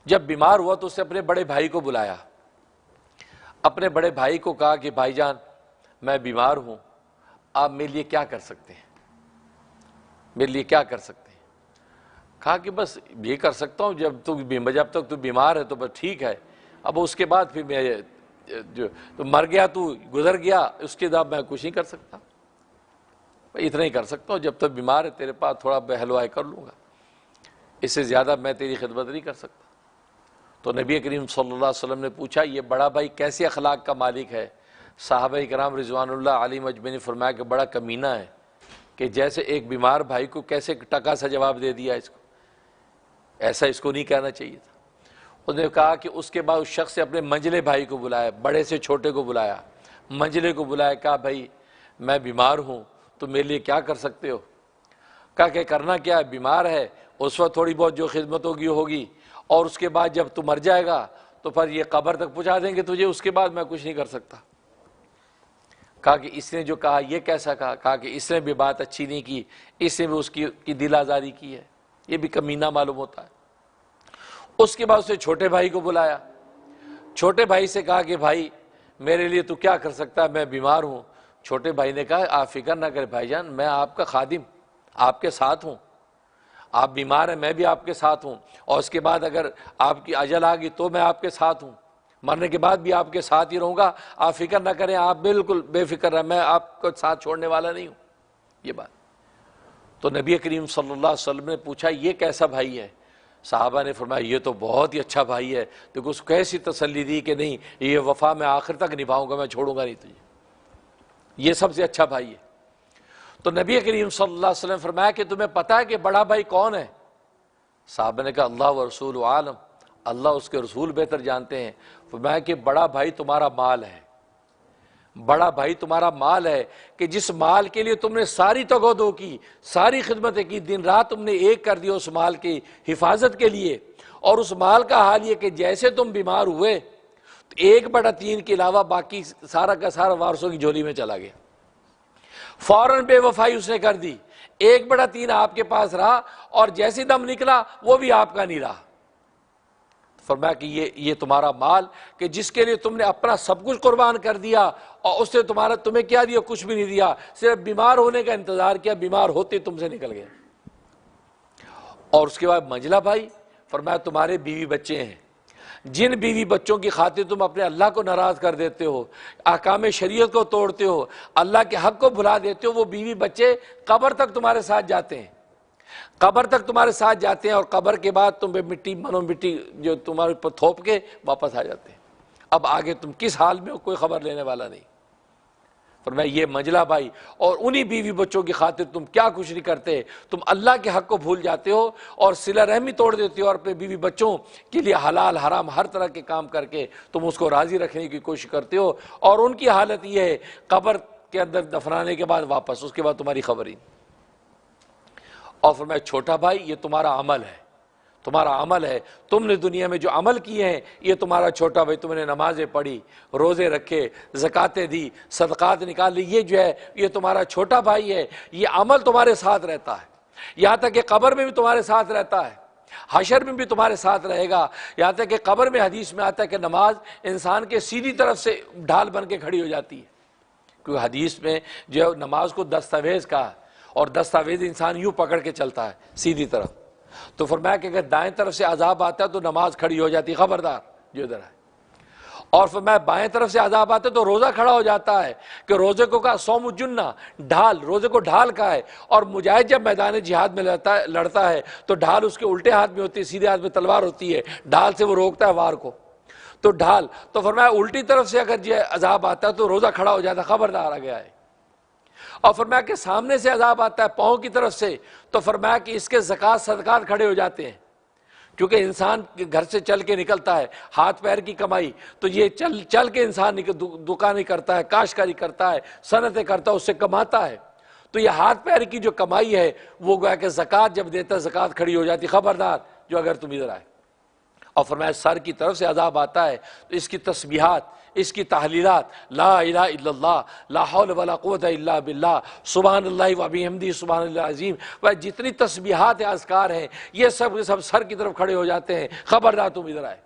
جب بیمار ہوا تو اس نے اپنے بڑے بھائی کو بلایا، اپنے بڑے بھائی کو کہا کہ بھائی جان میں بیمار ہوں، آپ میرے لیے کیا کر سکتے ہیں، میرے لیے کیا کر سکتے ہیں؟ کہا کہ بس یہ کر سکتا ہوں، جب تک تو بیمار ہے تو بس ٹھیک ہے، اب اس کے بعد پھر میں جو تو مر گیا، تو گزر گیا، اس کے بعد میں کچھ نہیں کر سکتا، اتنا ہی کر سکتا ہوں، جب تک بیمار ہے تیرے پاس تھوڑا بہلوائی کر لوں گا، اس سے زیادہ میں تیری خدمت نہیں کر سکتا. تو نبی کریم صلی اللہ علیہ وسلم نے پوچھا یہ بڑا بھائی کیسے اخلاق کا مالک ہے؟ صحابہ کرام رضوان اللہ علیہم اجمعین نے فرمایا کہ بڑا کمینہ ہے، کہ جیسے ایک بیمار بھائی کو کیسے ٹکا سا جواب دے دیا، اس کو ایسا اس کو نہیں کہنا چاہیے تھا. اس نے کہا کہ اس کے بعد اس شخص سے اپنے منجلے بھائی کو بلایا، بڑے سے چھوٹے کو بلایا، منجلے کو بلایا، کہا بھائی میں بیمار ہوں، تو میرے لیے کیا کر سکتے ہو؟ کہا کہ کرنا کیا ہے، بیمار ہے، اس وقت تھوڑی بہت جو خدمت ہوگی، اور اس کے بعد جب تو مر جائے گا تو پھر یہ قبر تک پہنچا دیں گے تجھے، اس کے بعد میں کچھ نہیں کر سکتا. کہا کہ اس نے جو کہا یہ کیسا کہا؟ کہا کہ اس نے بھی بات اچھی نہیں کی، اس نے بھی اس کی دل آزاری کی ہے، یہ بھی کمینہ معلوم ہوتا ہے. اس کے بعد اس نے چھوٹے بھائی کو بلایا، چھوٹے بھائی سے کہا کہ بھائی میرے لیے تو کیا کر سکتا ہے، میں بیمار ہوں. چھوٹے بھائی نے کہا آپ فکر نہ کریں بھائی جان، میں آپ کا خادم، آپ کے ساتھ ہوں، آپ بیمار ہیں میں بھی آپ کے ساتھ ہوں، اور اس کے بعد اگر آپ کی اجل آ گئی تو میں آپ کے ساتھ ہوں، مرنے کے بعد بھی آپ کے ساتھ ہی رہوں گا، آپ فکر نہ کریں، آپ بالکل بے فکر رہیں، میں آپ کو ساتھ چھوڑنے والا نہیں ہوں. یہ بات تو نبی کریم صلی اللہ علیہ وسلم نے پوچھا یہ کیسا بھائی ہے؟ صحابہ نے فرمایا یہ تو بہت ہی اچھا بھائی ہے. دیکھو اس کو کیسی تسلی دی کہ نہیں یہ وفا میں آخر تک نبھاؤں گا، میں چھوڑوں گا نہیں تجھے، یہ سب سے اچھا بھائی ہے. تو نبی کریم صلی اللہ علیہ وسلم فرمایا کہ تمہیں پتہ ہے کہ بڑا بھائی کون ہے؟ صحابہ نے کہا اللہ و رسول عالم، اللہ اس کے رسول بہتر جانتے ہیں. فرمایا کہ بڑا بھائی تمہارا مال ہے، بڑا بھائی تمہارا مال ہے، کہ جس مال کے لیے تم نے ساری تگودو کی، ساری خدمتیں کی، دن رات تم نے ایک کر دیا اس مال کی حفاظت کے لیے، اور اس مال کا حال یہ کہ جیسے تم بیمار ہوئے تو 1/3 کے علاوہ باقی سارا کا سارا وارثوں کی جھولی میں چلا گیا. فوراً بے وفائی اس نے کر دی، 1/3 آپ کے پاس رہا، اور جیسے دم نکلا وہ بھی آپ کا نہیں رہا. فرمایا کہ یہ تمہارا مال کہ جس کے لیے تم نے اپنا سب کچھ قربان کر دیا، اور اس نے تمہیں کیا دیا؟ کچھ بھی نہیں دیا، صرف بیمار ہونے کا انتظار کیا، بیمار ہوتے تم سے نکل گئے. اور اس کے بعد منجلا بھائی، فرمایا تمہارے بیوی بچے ہیں، جن بیوی بچوں کی خاطر تم اپنے اللہ کو ناراض کر دیتے ہو، احکام شریعت کو توڑتے ہو، اللہ کے حق کو بھلا دیتے ہو، وہ بیوی بچے قبر تک تمہارے ساتھ جاتے ہیں، قبر تک تمہارے ساتھ جاتے ہیں، اور قبر کے بعد تم پہ مٹی جو تمہارے اوپر تھوپ کے واپس آ جاتے ہیں. اب آگے تم کس حال میں ہو کوئی خبر لینے والا نہیں. فرمایا یہ منجلا بھائی، اور انہی بیوی بچوں کی خاطر تم کیا کچھ نہیں کرتے، تم اللہ کے حق کو بھول جاتے ہو اور صلہ رحمی توڑ دیتے ہو، اور اپنے بیوی بچوں کے لیے حلال حرام ہر طرح کے کام کر کے تم اس کو راضی رکھنے کی کوشش کرتے ہو، اور ان کی حالت یہ ہے قبر کے اندر دفنانے کے بعد واپس، اس کے بعد تمہاری خبر ہی. اور فرمایا چھوٹا بھائی یہ تمہارا عمل ہے، تمہارا عمل ہے، تم نے دنیا میں جو عمل کیے ہیں یہ تمہارا چھوٹا بھائی، تم نے نمازیں پڑھی، روزے رکھے، زکاتیں دی، صدقات نکال لی، یہ جو ہے یہ تمہارا چھوٹا بھائی ہے، یہ عمل تمہارے ساتھ رہتا ہے، یہاں تک کہ قبر میں بھی تمہارے ساتھ رہتا ہے، حشر میں بھی تمہارے ساتھ رہے گا. یہاں تک کہ قبر میں حدیث میں آتا ہے کہ نماز انسان کے سیدھی طرف سے ڈھال بن کے کھڑی ہو جاتی ہے، کیونکہ حدیث میں جو نماز کو دستاویز کہا، اور دستاویز انسان یوں پکڑ کے چلتا ہے سیدھی طرف. تو فرمایا کہ اگر دائیں طرف سے عذاب آتا ہے تو نماز کھڑی ہو جاتی ہے، خبردار جو ادھر ہے. اور فرمایا بائیں طرف سے عذاب آتا ہے تو روزہ کھڑا ہو جاتا ہے، کہ روزے کو کہا صوم الجنہ، ڈھال، روزے کو ڈھال کہا ہے. اور مجاہد جب میدان جہاد میں لڑتا ہے تو ڈھال اس کے الٹے ہاتھ میں ہوتی ہے، سیدھے ہاتھ میں تلوار ہوتی ہے، ڈھال سے وہ روکتا ہے وار کو، تو ڈھال. تو فرمایا الٹی طرف سے اگر جو عذاب آتا ہے تو روزہ کھڑا ہو جاتا ہے، خبردار آ گیا ہے. اور فرمایا کہ سامنے سے عذاب آتا ہے پاؤں کی طرف سے، تو فرمایا کہ اس کے زکوٰۃ صدقات کھڑے ہو جاتے ہیں، کیونکہ انسان گھر سے چل کے نکلتا ہے، ہاتھ پیر کی کمائی، تو یہ چل کے انسان دکانیں کرتا ہے، کاشتکاری کرتا ہے، صنعتیں کرتا ہے، اس سے کماتا ہے. تو یہ ہاتھ پیر کی جو کمائی ہے وہ گویا کہ زکوٰۃ جب دیتا زکوٰۃ کھڑی ہو جاتی، خبردار جو اگر تم ادھر آئے۔ اور فرمایا سر کی طرف سے عذاب آتا ہے تو اس کی تسبیحات، اس کی تحلیلات، لا الہ الا اللہ، لا حول ولا قوت الا باللہ، سبحان اللہ و بحمدہ سبحان اللہ العظیم، وہ جتنی تسبیحات اذکار ہیں یہ سب سر کی طرف کھڑے ہو جاتے ہیں، خبردار تم ادھر آئے۔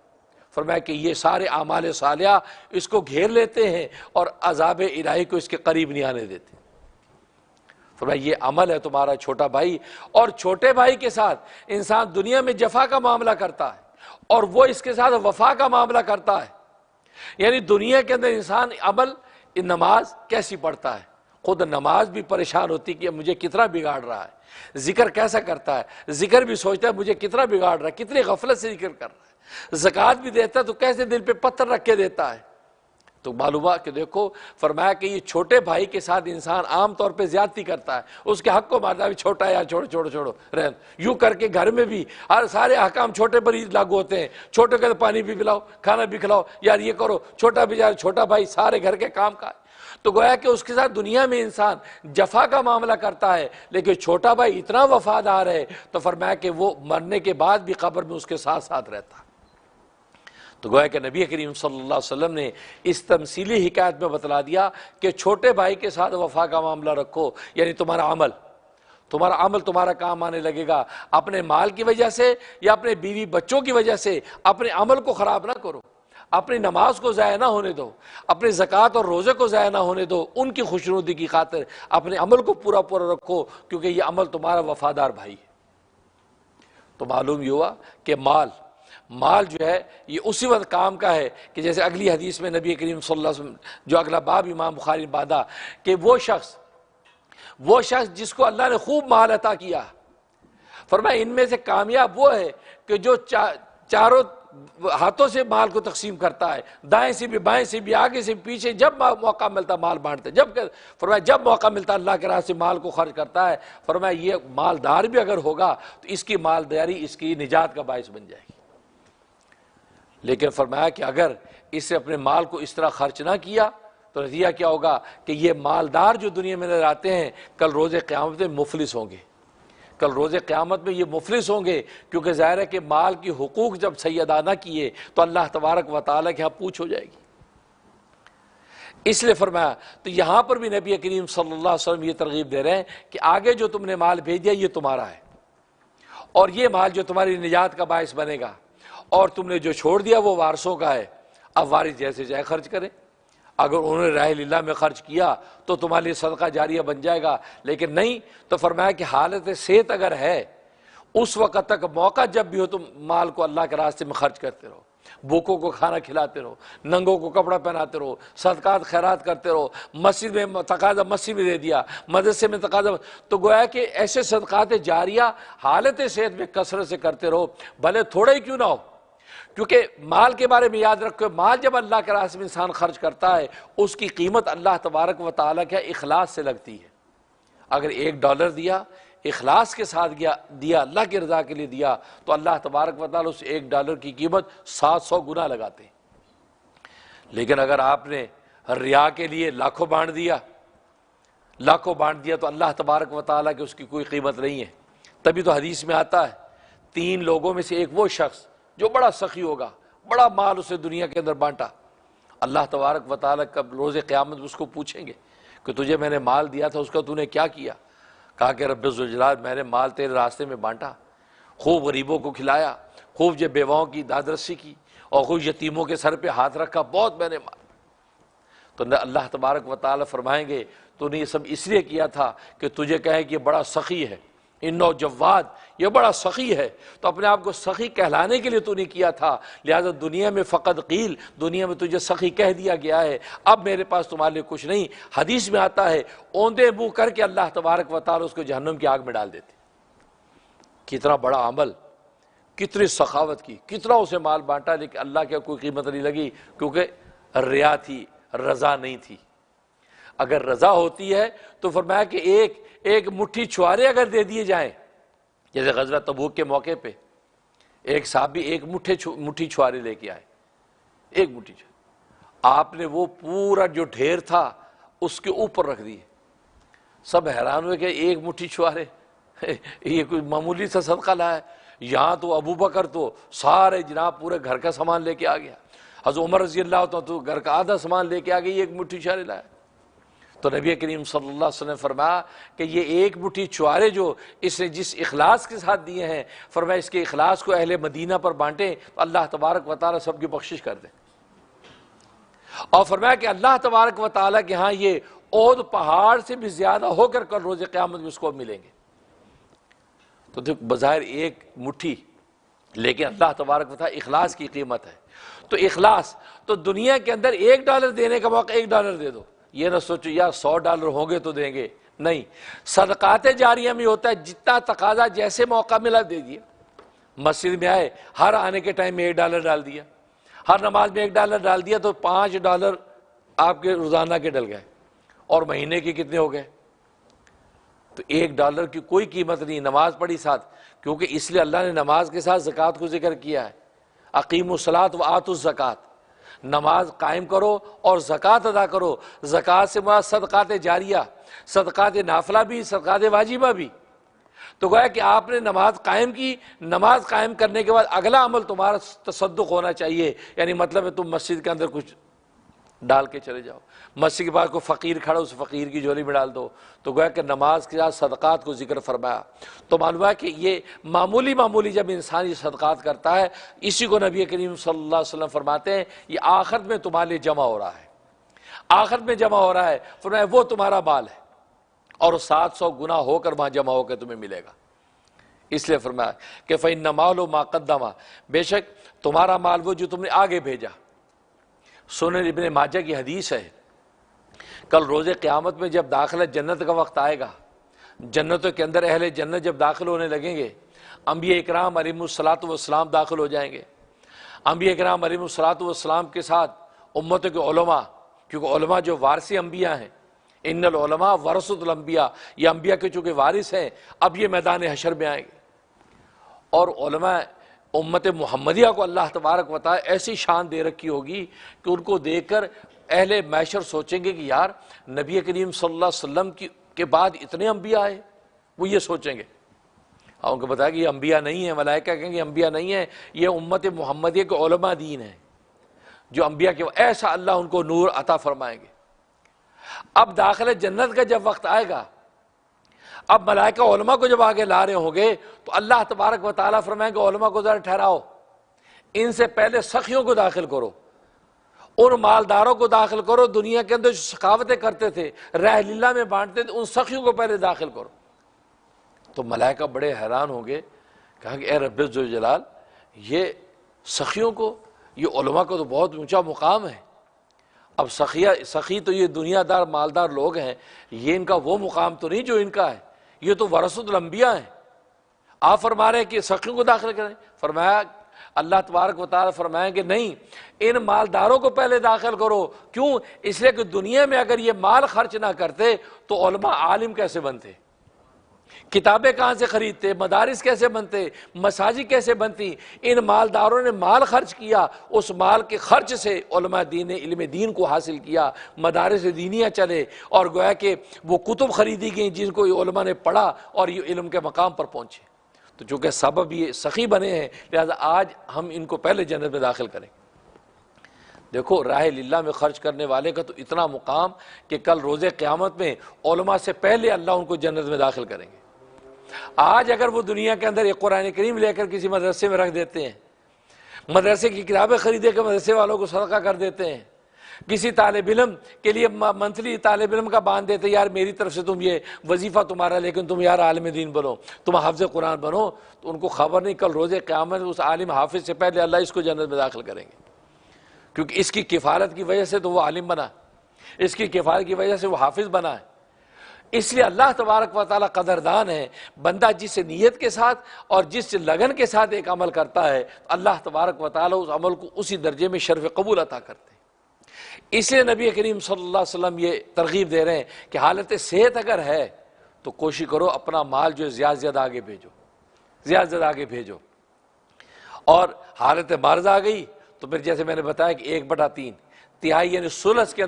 فرمایا کہ یہ سارے اعمال صالحہ اس کو گھیر لیتے ہیں اور عذاب الہی کو اس کے قریب نہیں آنے دیتے۔ فرمایا یہ عمل ہے تمہارا چھوٹا بھائی، اور چھوٹے بھائی کے ساتھ انسان دنیا میں جفا کا معاملہ کرتا ہے اور وہ اس کے ساتھ وفا کا معاملہ کرتا ہے۔ یعنی دنیا کے اندر انسان عمل نماز کیسی پڑھتا ہے، خود نماز بھی پریشان ہوتی کہ مجھے کتنا بگاڑ رہا ہے، ذکر کیسا کرتا ہے، ذکر بھی سوچتا ہے مجھے کتنا بگاڑ رہا ہے، کتنی غفلت سے ذکر کر رہا ہے، زکوٰۃ بھی دیتا ہے تو کیسے دل پہ پتھر رکھ کے دیتا ہے۔ تو معلوم ہوا کہ دیکھو، فرمایا کہ یہ چھوٹے بھائی کے ساتھ انسان عام طور پہ زیادتی کرتا ہے، اس کے حق کو مارتا ہے، چھوٹا ہے یار، چھوڑو رہن، یوں کر کے گھر میں بھی سارے احکام چھوٹے پر ہی لاگو ہوتے ہیں۔ چھوٹے کو پانی بھی پلاؤ، کھانا بھی کھلاؤ، یار یہ کرو، چھوٹا بھی یار، چھوٹا بھائی سارے گھر کے کام کا۔ تو گویا کہ اس کے ساتھ دنیا میں انسان جفا کا معاملہ کرتا ہے، لیکن چھوٹا بھائی اتنا وفادار ہے تو فرمایا کہ وہ مرنے کے بعد بھی قبر میں اس کے ساتھ ساتھ رہتا ہے۔ تو گویا کہ نبی کریم صلی اللہ علیہ وسلم نے اس تمثیلی حکایت میں بتلا دیا کہ چھوٹے بھائی کے ساتھ وفا کا معاملہ رکھو، یعنی تمہارا عمل تمہارا کام آنے لگے گا۔ اپنے مال کی وجہ سے یا اپنے بیوی بچوں کی وجہ سے اپنے عمل کو خراب نہ کرو، اپنی نماز کو ضائع نہ ہونے دو، اپنے زکوٰۃ اور روزے کو ضائع نہ ہونے دو، ان کی خوشنودی کی خاطر اپنے عمل کو پورا رکھو، کیونکہ یہ عمل تمہارا وفادار بھائی ہے۔ تو معلوم یہ ہوا کہ مال جو ہے یہ اسی وقت کام کا ہے کہ جیسے اگلی حدیث میں نبی کریم صلی اللہ علیہ وسلم جو اگلا باب امام بخاری نے باندھا کہ وہ شخص جس کو اللہ نے خوب مال عطا کیا، فرمایا ان میں سے کامیاب وہ ہے کہ جو چاروں ہاتھوں سے مال کو تقسیم کرتا ہے، دائیں سے بھی، بائیں سے بھی، آگے سے بھی، پیچھے، جب موقع ملتا مال بانٹتا ہے، فرمایا جب موقع ملتا اللہ کے راہ سے مال کو خرچ کرتا ہے۔ فرمایا یہ مالدار بھی اگر ہوگا تو اس کی مالداری اس کی نجات کا باعث بن جائے گی۔ لیکن فرمایا کہ اگر اس نے اپنے مال کو اس طرح خرچ نہ کیا تو نتیجہ کیا ہوگا کہ یہ مالدار جو دنیا میں نظر آتے ہیں کل روز قیامت میں مفلس ہوں گے، کل روز قیامت میں یہ مفلس ہوں گے، کیونکہ ظاہر ہے کہ مال کی حقوق جب صحیح ادا نہ کیے تو اللہ تبارک و تعالیٰ کے ہاں پوچھ ہو جائے گی۔ اس لیے فرمایا، تو یہاں پر بھی نبی کریم صلی اللہ علیہ وسلم یہ ترغیب دے رہے ہیں کہ آگے جو تم نے مال بھیج دیا یہ تمہارا ہے، اور یہ مال جو تمہاری نجات کا باعث بنے گا، اور تم نے جو چھوڑ دیا وہ وارثوں کا ہے، اب وارث جیسے چاہے خرچ کریں۔ اگر انہوں نے راہ اللہ میں خرچ کیا تو تمہارے لیے صدقہ جاریہ بن جائے گا، لیکن نہیں تو فرمایا کہ حالت صحت اگر ہے اس وقت تک موقع جب بھی ہو تم مال کو اللہ کے راستے میں خرچ کرتے رہو، بھوکوں کو کھانا کھلاتے رہو، ننگوں کو کپڑا پہناتے رہو، صدقات خیرات کرتے رہو، مسجد میں تقاضا مسجد میں دے دیا، مدرسے میں تقاضا، تو گویا کہ ایسے صدقات جاریہ حالت صحت میں کثرت سے کرتے رہو، بھلے تھوڑا ہی کیوں نہ ہو، کیونکہ مال کے بارے میں یاد رکھو، مال جب اللہ کے راستے میں انسان خرچ کرتا ہے اس کی قیمت اللہ تبارک و تعالیٰ کے اخلاص سے لگتی ہے۔ اگر $1 دیا اخلاص کے ساتھ دیا، اللہ کی رضا کے لیے دیا، تو اللہ تبارک و تعالیٰ اس $1 کی قیمت 700 گنا لگاتے ہیں۔ لیکن اگر آپ نے ریا کے لیے لاکھوں بانٹ دیا تو اللہ تبارک و تعالیٰ کی اس کی کوئی قیمت نہیں ہے۔ تبھی تو حدیث میں آتا ہے 3 لوگوں میں سے ایک وہ شخص جو بڑا سخی ہوگا، بڑا مال اسے دنیا کے اندر بانٹا، اللہ تبارک و تعالیٰ کب روز قیامت اس کو پوچھیں گے کہ تجھے میں نے مال دیا تھا اس کا تو نے کیا کیا؟ کہا کہ رب ذوالجلال میں نے مال تیرے راستے میں بانٹا، خوب غریبوں کو کھلایا، خوب جو بیواؤں کی دادرسی کی، اور خوب یتیموں کے سر پہ ہاتھ رکھا، بہت میں نے مال۔ تو اللہ تبارک و تعالیٰ فرمائیں گے تو نے یہ سب اس لیے کیا تھا کہ تجھے کہیں کہ یہ بڑا سخی ہے، انو جواد، یہ بڑا سخی ہے، تو اپنے آپ کو سخی کہلانے کے لیے تو نے کیا تھا، لہذا دنیا میں فقط قیل، دنیا میں تجھے سخی کہہ دیا گیا ہے، اب میرے پاس تمہارے لیے کچھ نہیں۔ حدیث میں آتا ہے اوندے منہ کر کے اللہ تبارک و تعالیٰ اس کو جہنم کی آگ میں ڈال دیتے۔ کتنا بڑا عمل، کتنی سخاوت کی، کتنا اسے مال بانٹا، لیکن اللہ کی کوئی قیمت نہیں لگی، کیونکہ ریا تھی، رضا نہیں تھی۔ اگر رضا ہوتی ہے تو فرمایا کہ ایک مٹھی چھوارے اگر دے دیے جائیں، جیسے غزوہ تبوک کے موقع پہ ایک صحابی ایک مٹھی چھوارے لے کے آئے، ایک مٹھی چھوارے، آپ نے وہ پورا جو ڈھیر تھا اس کے اوپر رکھ دیے، سب حیران ہوئے کہ ایک مٹھی چھوارے یہ کوئی معمولی سا صدقہ لایا ہے. یہاں تو ابو بکر تو سارے جناب پورے گھر کا سامان لے کے آ گیا, حضرت عمر رضی اللہ عنہ تو گھر کا آدھا سامان لے کے آ گئی, ایک مٹھی چھوارے لایا. تو نبی کریم صلی اللہ علیہ وسلم نے فرمایا کہ یہ ایک مٹھی چھوارے جو اس نے جس اخلاص کے ساتھ دیے ہیں, فرمایا اس کے اخلاص کو اہل مدینہ پر بانٹیں تو اللہ تبارک و تعالیٰ سب کی بخشش کر دیں. اور فرمایا کہ اللہ تبارک و تعالیٰ کے ہاں یہ احد پہاڑ سے بھی زیادہ ہو کر کل روز قیامت میں اس کو ملیں گے. تو دیکھ بظاہر ایک مٹھی, لیکن اللہ تبارک و تعالیٰ اخلاص کی قیمت ہے. تو اخلاص تو دنیا کے اندر $1 دینے کا موقع $1 دے دو, یہ نہ سوچو یار $100 ہوں گے تو دیں گے, نہیں. صدقات جاریہ میں ہوتا ہے جتنا تقاضا جیسے موقع ملا دے دیے. مسجد میں آئے, ہر آنے کے ٹائم میں $1 ڈال دیا, ہر نماز میں $1 ڈال دیا تو $5 آپ کے روزانہ کے ڈل گئے, اور مہینے کے کتنے ہو گئے؟ تو $1 کی کوئی قیمت نہیں. نماز پڑھی ساتھ, کیونکہ اس لیے اللہ نے نماز کے ساتھ زکوٰۃ کو ذکر کیا ہے. اقیموا الصلاۃ وآتوا الزکوٰۃ, نماز قائم کرو اور زکوٰۃ ادا کرو. زکوٰۃ سے مراد صدقات جاریہ, صدقات نافلہ بھی, صدقات واجبہ بھی. تو گویا کہ آپ نے نماز قائم کی, نماز قائم کرنے کے بعد اگلا عمل تمہارا تصدق ہونا چاہیے, یعنی مطلب ہے تم مسجد کے اندر کچھ ڈال کے چلے جاؤ. مسجد کے بعد کوئی فقیر کھڑا, اس فقیر کی جھولی میں ڈال دو. تو گویا کہ نماز کے ساتھ صدقات کو ذکر فرمایا. تو معلوم ہے کہ یہ معمولی جب انسان یہ صدقات کرتا ہے, اسی کو نبی کریم صلی اللہ علیہ وسلم فرماتے ہیں یہ آخرت میں تمہارے لیے جمع ہو رہا ہے, آخرت میں جمع ہو رہا ہے. فرمایا وہ تمہارا مال ہے اور 700 گنا ہو کر وہاں جمع ہو کے تمہیں ملے گا. اس لیے فرمایا کہ فَإِنَّ مَالُ مَا قَدَّمَ, بے شک تمہارا مال وہ جو تم نے آگے بھیجا. سنن ابن ماجہ کی حدیث ہے, کل روز قیامت میں جب داخلہ جنت کا وقت آئے گا, جنتوں کے اندر اہل جنت جب داخل ہونے لگیں گے, انبیاء اکرام علیہم الصلاۃ والسلام داخل ہو جائیں گے. انبیاء اکرام علیہم الصلاۃ والسلام کے ساتھ امتوں کے علماء, کیونکہ علماء جو وارثی انبیاء ہیں, ان العلماء ورثۃ الانبیاء, یہ انبیاء کے چونکہ وارث ہیں, اب یہ میدان حشر میں آئیں گے. اور علماء امت محمدیہ کو اللہ تبارک و تعالی ایسی شان دے رکھی ہوگی کہ ان کو دیکھ کر اہل محشر سوچیں گے کہ یار نبی کریم صلی اللہ علیہ وسلم کے بعد اتنے انبیاء آئے. وہ یہ سوچیں گے. ان کو بتایا کہ یہ انبیاء نہیں ہیں, ملائکہ کہیں گے انبیاء نہیں ہیں, یہ امت محمدیہ کے علماء دین ہیں جو انبیاء کے, ایسا اللہ ان کو نور عطا فرمائیں گے. اب داخل جنت کا جب وقت آئے گا, اب ملائکہ علماء کو جب آگے لا رہے ہوں گے تو اللہ تبارک و تعالیٰ فرمائیں گے علماء کو ذرا ٹھہراؤ, ان سے پہلے سخیوں کو داخل کرو, ان مالداروں کو داخل کرو, دنیا کے اندر جو سخاوتیں کرتے تھے, راہ اللہ میں بانٹتے تھے, ان سخیوں کو پہلے داخل کرو. تو ملائکہ بڑے حیران ہوں گے, کہا کہ اے رب ذوالجلال, یہ سخیوں کو, یہ علماء کو تو بہت اونچا مقام ہے. اب سخی تو یہ دنیا دار مالدار لوگ ہیں, یہ ان کا وہ مقام تو نہیں جو ان کا ہے, یہ تو ورثۃ الانبیاء ہیں. آپ فرما رہے ہیں کہ سخیوں کو داخل کریں. فرمایا اللہ تبارک و تعالیٰ فرمائیں کہ نہیں, ان مالداروں کو پہلے داخل کرو. کیوں؟ اس لیے کہ دنیا میں اگر یہ مال خرچ نہ کرتے تو علماء عالم کیسے بنتے, کتابیں کہاں سے خریدتے, مدارس کیسے بنتے, مساجد کیسے بنتی. ان مالداروں نے مال خرچ کیا, اس مال کے خرچ سے علماء دین نے علم دین کو حاصل کیا, مدارس دینیاں چلے, اور گویا کہ وہ کتب خریدی گئیں جن کو یہ علماء نے پڑھا اور یہ علم کے مقام پر پہنچے. تو چونکہ سبب یہ سخی بنے ہیں, لہذا آج ہم ان کو پہلے جنت میں داخل کریں. دیکھو راہ اللہ میں خرچ کرنے والے کا تو اتنا مقام کہ کل روز قیامت میں علماء سے پہلے اللہ ان کو جنت میں داخل کریں گے. آج اگر وہ دنیا کے اندر ایک قرآن کریم لے کر کسی مدرسے میں رکھ دیتے ہیں, مدرسے کی کتابیں خریدے کے مدرسے والوں کو صدقہ کر دیتے ہیں, کسی طالب علم کے لیے منتھلی طالب علم کا باندھ دیتے, یار میری طرف سے تم یہ وظیفہ تمہارا, لیکن تم یار عالم دین بنو, تم حافظ قرآن بنو, تو ان کو خبر نہیں کل روز قیامت اس عالم حافظ سے پہلے اللہ اس کو جنت میں داخل کریں گے, کیونکہ اس کی کفالت کی وجہ سے تو وہ عالم بنا, اس کی کفالت کی وجہ سے وہ حافظ بنا ہے. اس لیے اللہ تبارک و تعالیٰ قدردان ہے, بندہ جس نیت کے ساتھ اور جس لگن کے ساتھ ایک عمل کرتا ہے, اللہ تبارک و تعالیٰ اس عمل کو اسی درجے میں شرف قبول عطا کرتے ہیں. اس لیے نبی کریم صلی اللہ علیہ وسلم یہ ترغیب دے رہے ہیں کہ حالت صحت اگر ہے تو کوشش کرو اپنا مال جو زیادہ سے زیادہ آگے بھیجو, زیادہ سے زیادہ آگے بھیجو. اور حالت مرض آ گئی تو پھر جیسے میں نے بتایا کہ 1/3 تہائی یعنی ثلث کے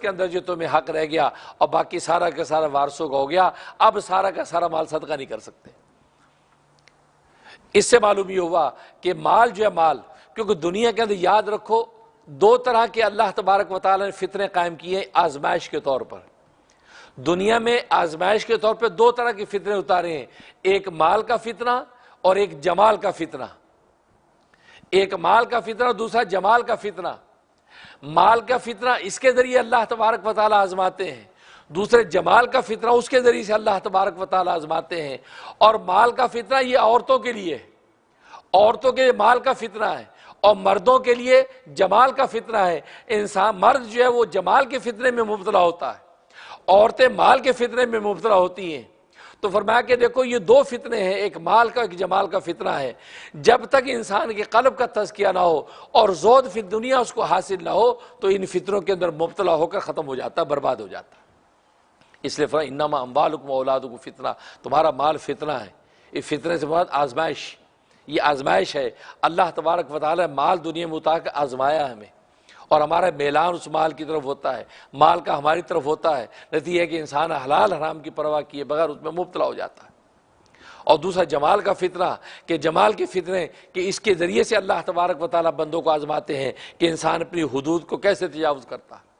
اندر جو تمہیں حق رہ گیا اور باقی سارا کا سارا وارثوں کا ہو گیا، اب سارا کا سارا مال صدقہ نہیں کر سکتے۔ اس سے معلوم یہ ہوا کہ مال جو ہے مال، کیونکہ دنیا کے اندر یاد رکھو دو طرح کے اللہ تبارک و تعالیٰ نے فتنے قائم کیے ہیں آزمائش کے طور پر۔ دنیا میں آزمائش کے طور پہ دو طرح کے فتنے اتارے ہیں، ایک مال کا فتنہ اور ایک جمال کا فتنہ۔ ایک مال کا فتنہ، دوسرا جمال کا فتنہ۔ مال کا فتنہ اس کے ذریعے اللہ تبارک و تعالیٰ آزماتے ہیں، دوسرے جمال کا فتنہ اس کے ذریعے سے اللہ تبارک و تعالیٰ آزماتے ہیں۔ اور مال کا فتنہ یہ عورتوں کے لیے، عورتوں کے لیے مال کا فتنہ ہے، اور مردوں کے لیے جمال کا فتنہ ہے۔ انسان مرد جو ہے وہ جمال کے فتنے میں مبتلا ہوتا ہے، عورتیں مال کے فتنے میں مبتلا ہوتی ہیں۔ تو فرمایا کہ دیکھو یہ دو فتنے ہیں، ایک مال کا ایک جمال کا فتنہ ہے۔ جب تک انسان کے قلب کا تزکیہ نہ ہو اور زہد فی دنیا اس کو حاصل نہ ہو تو ان فتنوں کے اندر مبتلا ہو کر ختم ہو جاتا ہے، برباد ہو جاتا ہے۔ اس لیے فرمایا انما اموالکم واولادکم فتنہ، تمہارا مال فتنہ ہے۔ یہ فتنے سے مراد آزمائش، یہ آزمائش ہے۔ اللہ تبارک و تعالی مال دنیا میں اتار کر آزمایا ہمیں، اور ہمارا میلان اس مال کی طرف ہوتا ہے، مال کا ہماری طرف ہوتا ہے۔ نتیجہ ہے کہ انسان حلال حرام کی پرواہ کیے بغیر اس میں مبتلا ہو جاتا ہے۔ اور دوسرا جمال کا فتنہ، کہ جمال کے فتنے کہ اس کے ذریعے سے اللہ تبارک و تعالیٰ بندوں کو آزماتے ہیں کہ انسان اپنی حدود کو کیسے تجاوز کرتا ہے۔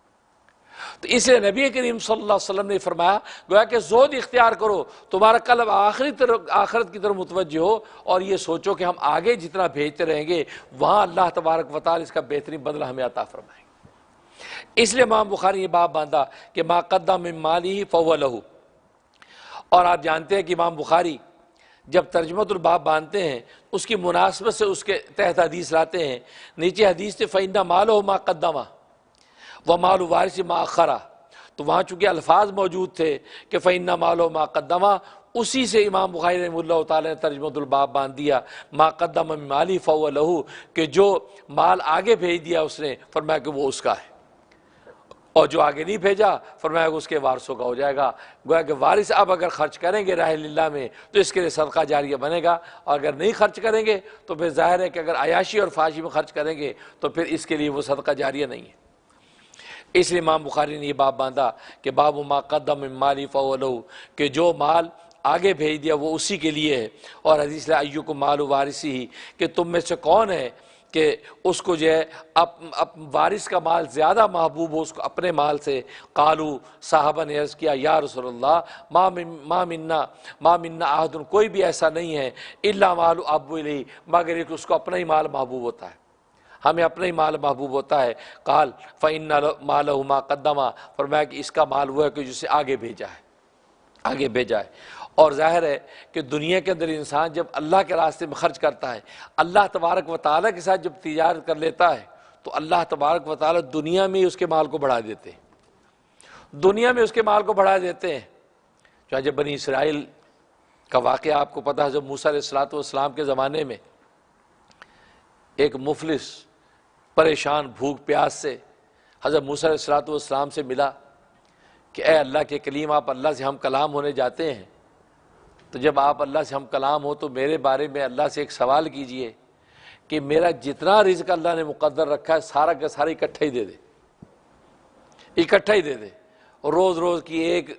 تو اس لیے نبی کریم صلی اللہ علیہ وسلم نے فرمایا گویا کہ زہد اختیار کرو، تمہارا قلب آخرت کی طرف متوجہ ہو، اور یہ سوچو کہ ہم آگے جتنا بھیجتے رہیں گے وہاں اللہ تبارک و تعالی اس کا بہترین بدلہ ہمیں عطا فرمائیں گے۔ اس لیے امام بخاری یہ باب باندھا کہ ما قدم من مالہ فہو لہ۔ اور آپ جانتے ہیں کہ امام بخاری جب ترجمۃ الباب باندھتے ہیں اس کی مناسبت سے اس کے تحت حدیث لاتے ہیں۔ نیچے حدیث تھے فإن مالہ ما قدمہ ومال وارث ما اخرہ، تو وہاں چونکہ الفاظ موجود تھے کہ فإن مالہ ما قدمہ، اسی سے امام بخاری رحمہ اللہ تعالی نے ترجمۃ الباب باندھ دیا ما قدم من مالی فہو لہ، کہ جو مال آگے بھیج دیا اس نے فرمایا کہ وہ اس کا ہے، اور جو آگے نہیں بھیجا فرمایا کہ اس کے وارثوں کا ہو جائے گا۔ گویا کہ وارث اب اگر خرچ کریں گے راہ اللہ میں تو اس کے لیے صدقہ جاریہ بنے گا، اور اگر نہیں خرچ کریں گے تو پھر ظاہر ہے کہ اگر عیاشی اور فحاشی میں خرچ کریں گے تو پھر اس کے لیے وہ صدقہ جاریہ نہیں ہے۔ اس لیے امام بخاری نے یہ باب باندھا کہ باب ما قدم من مالی فہو لہ، کہ جو مال آگے بھیج دیا وہ اسی کے لیے ہے۔ اور حدیث ہے ایکم مال وارثہ، کہ تم میں سے کون ہے کہ اس کو جو ہے وارث کا مال زیادہ محبوب ہو اس کو اپنے مال سے۔ قالو، صحابہ نے عرض کیا یا رسول اللہ ما منا احد، کوئی بھی ایسا نہیں ہے الا مال ابو الیہ، مگر ایک اس کو اپنا ہی مال محبوب ہوتا ہے، ہمیں اپنا ہی مال محبوب ہوتا ہے۔ قال فإن مالہ ما قدمہ، فرمایا کہ اس کا مال وہ ہے کہ جسے آگے بھیجا ہے، آگے بھیجا ہے۔ اور ظاہر ہے کہ دنیا کے اندر انسان جب اللہ کے راستے میں خرچ کرتا ہے، اللہ تبارک و تعالیٰ کے ساتھ جب تجارت کر لیتا ہے تو اللہ تبارک و تعالیٰ دنیا میں اس کے مال کو بڑھا دیتے ہیں، دنیا میں اس کے مال کو بڑھا دیتے ہیں۔ چنانچہ بنی اسرائیل کا واقعہ آپ کو پتہ ہے، جب موسیٰ علیہ السلام کے زمانے میں ایک مفلس پریشان بھوک پیاس سے حضرت موسیٰ علیہ السلام سے ملا کہ اے اللہ کے کلیم، آپ اللہ سے ہم کلام ہونے جاتے ہیں، تو جب آپ اللہ سے ہم کلام ہو تو میرے بارے میں اللہ سے ایک سوال کیجئے کہ میرا جتنا رزق اللہ نے مقدر رکھا ہے سارا کا سارا اکٹھا ہی دے دے، اکٹھا ہی دے دے۔ اور روز روز کی ایک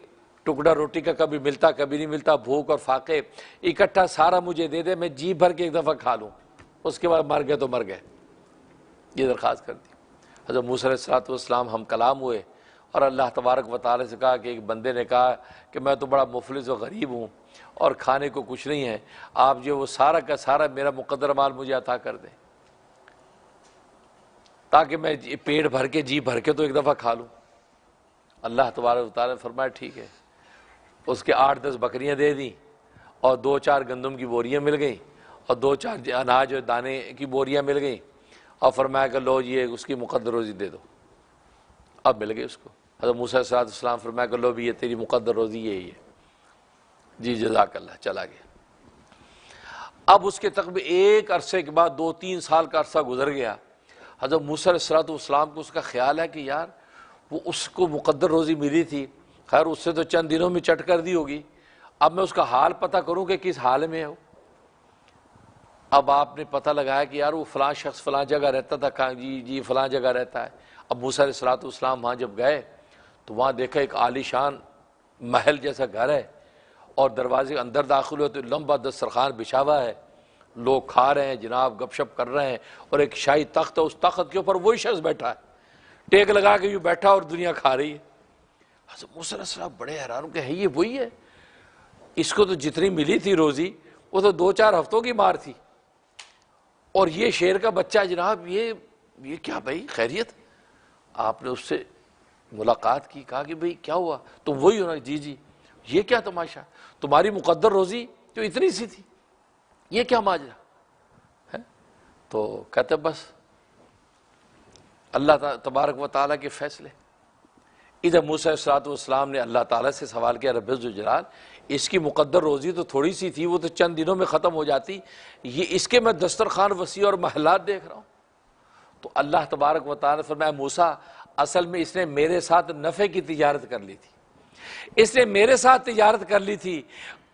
ٹکڑا روٹی کا کبھی ملتا کبھی نہیں ملتا، بھوک اور فاقے، اکٹھا سارا مجھے دے دے، میں جی بھر کے ایک دفعہ کھا لوں، اس کے بعد مر گئے تو مر گئے۔ یہ درخواست کر دی۔ حضرت موسیٰ علیہ السلام ہم کلام ہوئے، اور اللہ تبارک و تعالی سے کہا کہ ایک بندے نے کہا کہ میں تو بڑا مفلس و غریب ہوں اور کھانے کو کچھ نہیں ہے، آپ جو وہ سارا کا سارا میرا مقدر مال مجھے عطا کر دیں تاکہ میں پیٹ بھر کے جی بھر کے تو ایک دفعہ کھا لوں۔ اللہ تبارک و تعالی نے فرمایا ٹھیک ہے۔ اس کے 8-10 بکریاں دے دیں، اور 2-4 گندم کی بوریاں مل گئیں، اور 2-4 اناج اور دانے کی بوریاں مل گئیں، اور فرمایا کہ لو یہ اس کی مقدر روزی دے دو۔ اب مل گئی اس کو۔ حضرت موسیٰ علیہ السلام فرمایا کہ لو بھی یہ تیری مقدر روزی یہی ہے، جی جزاک اللہ، چلا گیا۔ اب اس کے تقریباً ایک عرصے کے بعد 2-3 سال کا عرصہ گزر گیا۔ حضرت موسیٰ علیہ السلام کو اس کا خیال ہے کہ یار وہ اس کو مقدر روزی ملی تھی، خیر اس سے تو چند دنوں میں چٹ کر دی ہوگی، اب میں اس کا حال پتہ کروں کہ کس حال میں ہے وہ۔ اب آپ نے پتہ لگایا کہ یار وہ فلاں شخص فلاں جگہ رہتا تھا، جی فلاں جگہ رہتا ہے۔ اب موسیٰ علیہ السلام وہاں جب گئے تو وہاں دیکھا ایک عالی شان محل جیسا گھر ہے، اور دروازے کے اندر داخل ہوئے تو لمبا دسترخوان بچھا ہوا ہے، لوگ کھا رہے ہیں جناب، گپ شپ کر رہے ہیں، اور ایک شاہی تخت ہے، اس تخت کے اوپر وہی شخص بیٹھا ہے، ٹیک لگا کے یوں بیٹھا اور دنیا کھا رہی ہے۔ حضرت موسیٰ علیہ السلام بڑے حیران ہو کہ ہے یہ وہی ہے، اس کو تو جتنی ملی تھی روزی وہ تو 2-4 ہفتوں کی مار تھی، اور یہ شیر کا بچہ جناب، یہ کیا بھائی خیریت؟ آپ نے اس سے ملاقات کی، کہا کہ بھئی کیا ہوا، تم وہی ہو نا؟ جی جی۔ یہ کیا تماشا، تمہاری مقدر روزی جو اتنی سی تھی، یہ کیا ماجرا ہے؟ تو کہتے بس اللہ تبارک و تعالیٰ کے فیصلے۔ ادھر موسیٰ علیہ السلام نے اللہ تعالیٰ سے سوال کیا، رب ذوالجلال، اس کی مقدر روزی تو تھوڑی سی تھی، وہ تو چند دنوں میں ختم ہو جاتی، یہ اس کے میں دسترخوان وسیع اور محلات دیکھ رہا ہوں۔ تو اللہ تبارک و تعالیٰ نے فرمایا، موسیٰ اصل میں اس نے میرے ساتھ نفع کی تجارت کر لی تھی، اس نے میرے ساتھ تجارت کر لی تھی۔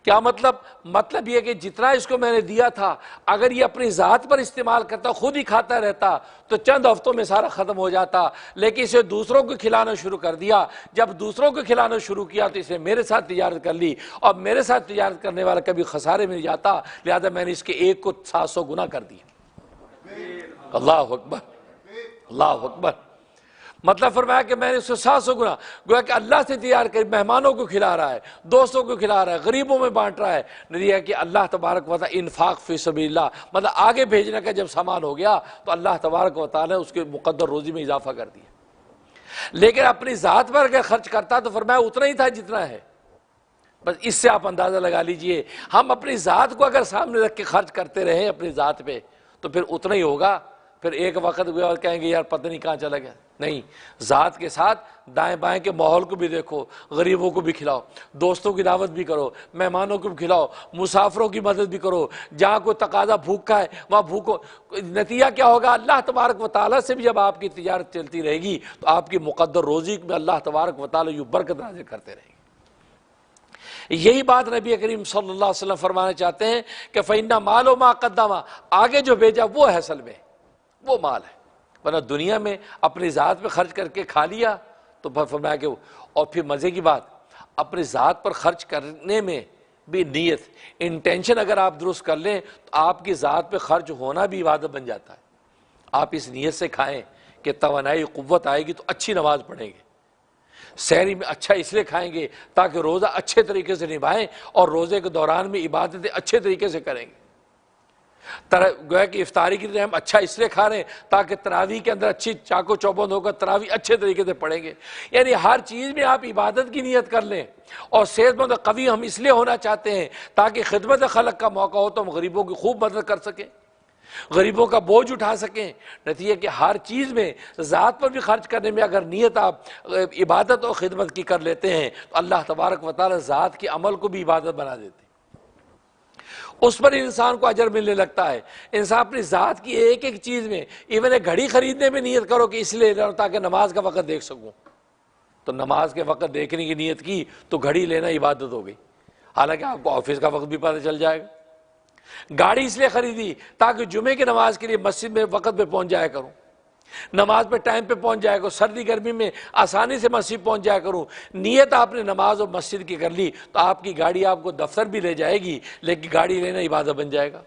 کیا مطلب یہ کہ جتنا اس کو میں نے دیا تھا، اگر یہ اپنی ذات پر استعمال کرتا، خود ہی کھاتا رہتا تو چند ہفتوں میں سارا ختم ہو جاتا، لیکن اسے دوسروں کو کھلانا شروع کر دیا۔ جب دوسروں کو کھلانا شروع کیا تو اس نے میرے ساتھ تجارت کر لی، اور میرے ساتھ تجارت کرنے والا کبھی خسارے میں نہیں جاتا، لہذا میں نے اس کے ایک کو 700 گنا کر دیا۔ اللہ اکبر، اللہ اکبر۔ مطلب فرمایا کہ میں نے اس سے 700 گنا، گویا کہ اللہ سے تجارت کر، مہمانوں کو کھلا رہا ہے، دوستوں کو کھلا رہا ہے، غریبوں میں بانٹ رہا ہے۔ نتیجہ کہ اللہ تبارک و تعالی انفاق فی سبیل اللہ، مطلب آگے بھیجنے کا جب سامان ہو گیا تو اللہ تبارک و تعالی نے اس کے مقدر روزی میں اضافہ کر دیا۔ لیکن اپنی ذات پر اگر خرچ کرتا تو فرمایا اتنا ہی تھا جتنا ہے۔ بس اس سے آپ اندازہ لگا لیجئے، ہم اپنی ذات کو اگر سامنے رکھ کے خرچ کرتے رہیں اپنی ذات پہ تو پھر اتنا ہی ہوگا۔ پھر ایک وقت گیا اور کہیں گے یار پتہ نہیں کہاں چلا گیا۔ نہیں، ذات کے ساتھ دائیں بائیں کے ماحول کو بھی دیکھو، غریبوں کو بھی کھلاؤ، دوستوں کی دعوت بھی کرو، مہمانوں کو بھی کھلاؤ، مسافروں کی مدد بھی کرو، جہاں کوئی تقاضا بھوکا ہے وہاں بھوکو۔ نتیجہ کیا ہوگا؟ اللہ تبارک و تعالیٰ سے بھی جب آپ کی تجارت چلتی رہے گی تو آپ کی مقدر روزی میں اللہ تبارک و تعالیٰ یوں برکت نازل کرتے رہے گی۔ یہی بات نبی کریم صلی اللہ علیہ وسلم فرمانا چاہتے ہیں کہ فَإِنَّ مَالُ مَا قَدَّمَ، آگے جو بھیجا وہ ہے، اصل میں وہ مال ہے، ورنہ دنیا میں اپنی ذات پہ خرچ کر کے کھا لیا تو فرمایا کہ اور پھر مزے کی بات، اپنی ذات پر خرچ کرنے میں بھی نیت، انٹینشن اگر آپ درست کر لیں تو آپ کی ذات پہ خرچ ہونا بھی عبادت بن جاتا ہے۔ آپ اس نیت سے کھائیں کہ توانائی قوت آئے گی تو اچھی نماز پڑھیں گے، سحری میں اچھا اس لیے کھائیں گے تاکہ روزہ اچھے طریقے سے نبھائیں اور روزے کے دوران میں عبادتیں اچھے طریقے سے کریں گے۔ گویا کہ افطاری کی ہم اچھا اس لیے کھا رہے ہیں تاکہ تراویح کے اندر اچھی چاکو چوبند ہوگا، تراویح اچھے طریقے سے پڑھیں گے۔ یعنی ہر چیز میں آپ عبادت کی نیت کر لیں، اور صحت مند قوی ہم اس لیے ہونا چاہتے ہیں تاکہ خدمت خلق کا موقع ہو تو ہم غریبوں کی خوب مدد کر سکیں، غریبوں کا بوجھ اٹھا سکیں۔ نتیجہ کہ ہر چیز میں ذات پر بھی خرچ کرنے میں اگر نیت آپ عبادت اور خدمت کی کر لیتے ہیں تو اللہ تبارک و تعالی ذات کے عمل کو بھی عبادت بنا دیتے ہیں، اس پر انسان کو اجر ملنے لگتا ہے۔ انسان اپنی ذات کی ایک ایک چیز میں، ایون ایک گھڑی خریدنے میں نیت کرو کہ اس لیے تاکہ نماز کا وقت دیکھ سکوں، تو نماز کے وقت دیکھنے کی نیت کی تو گھڑی لینا عبادت ہو گئی، حالانکہ آپ کو آفس کا وقت بھی پتہ چل جائے گا۔ گاڑی اس لیے خریدی تاکہ جمعے کی نماز کے لیے مسجد میں وقت پہ پہنچ جایا کروں، نماز پہ ٹائم پہ پہنچ جایا کروں، سردی گرمی میں آسانی سے مسجد پہنچ جایا کروں۔ نیت آپ نے نماز اور مسجد کی کر لی تو آپ کی گاڑی آپ کو دفتر بھی لے جائے گی، لیکن گاڑی لینا عبادت بن جائے گا۔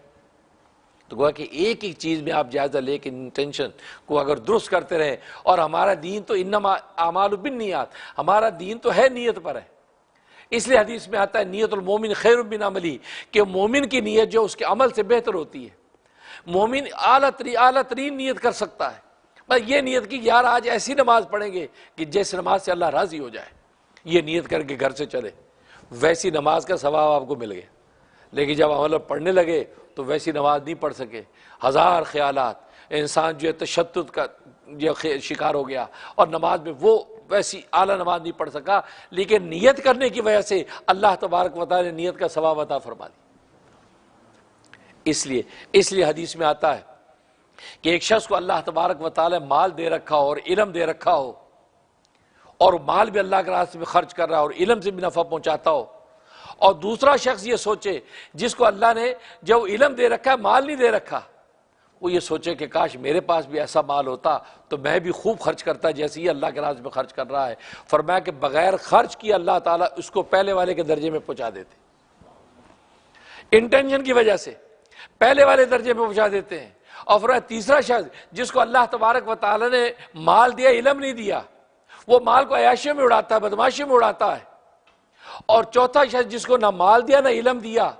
تو گویا کہ ایک ایک چیز میں آپ جائزہ لے کے انٹینشن کو اگر درست کرتے رہیں، اور ہمارا دین تو انما اعمال بالنیات، ہمارا دین تو ہے نیت پر ہے، اس لیے حدیث میں آتا ہے نیت المومن خیر من عملی، کہ مومن کی نیت جو اس کے عمل سے بہتر ہوتی ہے۔ مومن اعلیٰ ترین نیت کر سکتا ہے، بس یہ نیت کی یار آج ایسی نماز پڑھیں گے کہ جس نماز سے اللہ راضی ہو جائے، یہ نیت کر کے گھر سے چلے، ویسی نماز کا ثواب آپ کو مل گیا۔ لیکن جب عمل پڑھنے لگے تو ویسی نماز نہیں پڑھ سکے، ہزار خیالات، انسان جو ہے تشدد کا جو شکار ہو گیا، اور نماز میں وہ ویسی اعلیٰ نماز نہیں پڑھ سکا، لیکن نیت کرنے کی وجہ سے اللہ تبارک و تعالی نے نیت کا ثواب عطا فرما دی۔ اس لیے حدیث میں آتا ہے کہ ایک شخص کو اللہ تبارک و تعالی مال دے رکھا ہو اور علم دے رکھا ہو، اور مال بھی اللہ کے راستے میں خرچ کر رہا ہو اور علم سے بھی نفع پہنچاتا ہو، اور دوسرا شخص یہ سوچے جس کو اللہ نے جو علم دے رکھا ہے مال نہیں دے رکھا، وہ یہ سوچے کہ کاش میرے پاس بھی ایسا مال ہوتا تو میں بھی خوب خرچ کرتا جیسے یہ اللہ کے راستے میں خرچ کر رہا ہے۔ فرمایا کہ بغیر خرچ کیے اللہ تعالیٰ اس کو پہلے والے کے درجے میں پہنچا دیتے، انٹینشن کی وجہ سے پہلے والے درجے میں پہنچا دیتے ہیں۔ اور فرمایا تیسرا شخص جس کو اللہ تبارک و تعالیٰ نے مال دیا، علم نہیں دیا، وہ مال کو عیاشیوں میں اڑاتا ہے، بدماشیوں میں اڑاتا ہے۔ اور چوتھا شخص جس کو نہ مال دیا نہ علم دیا،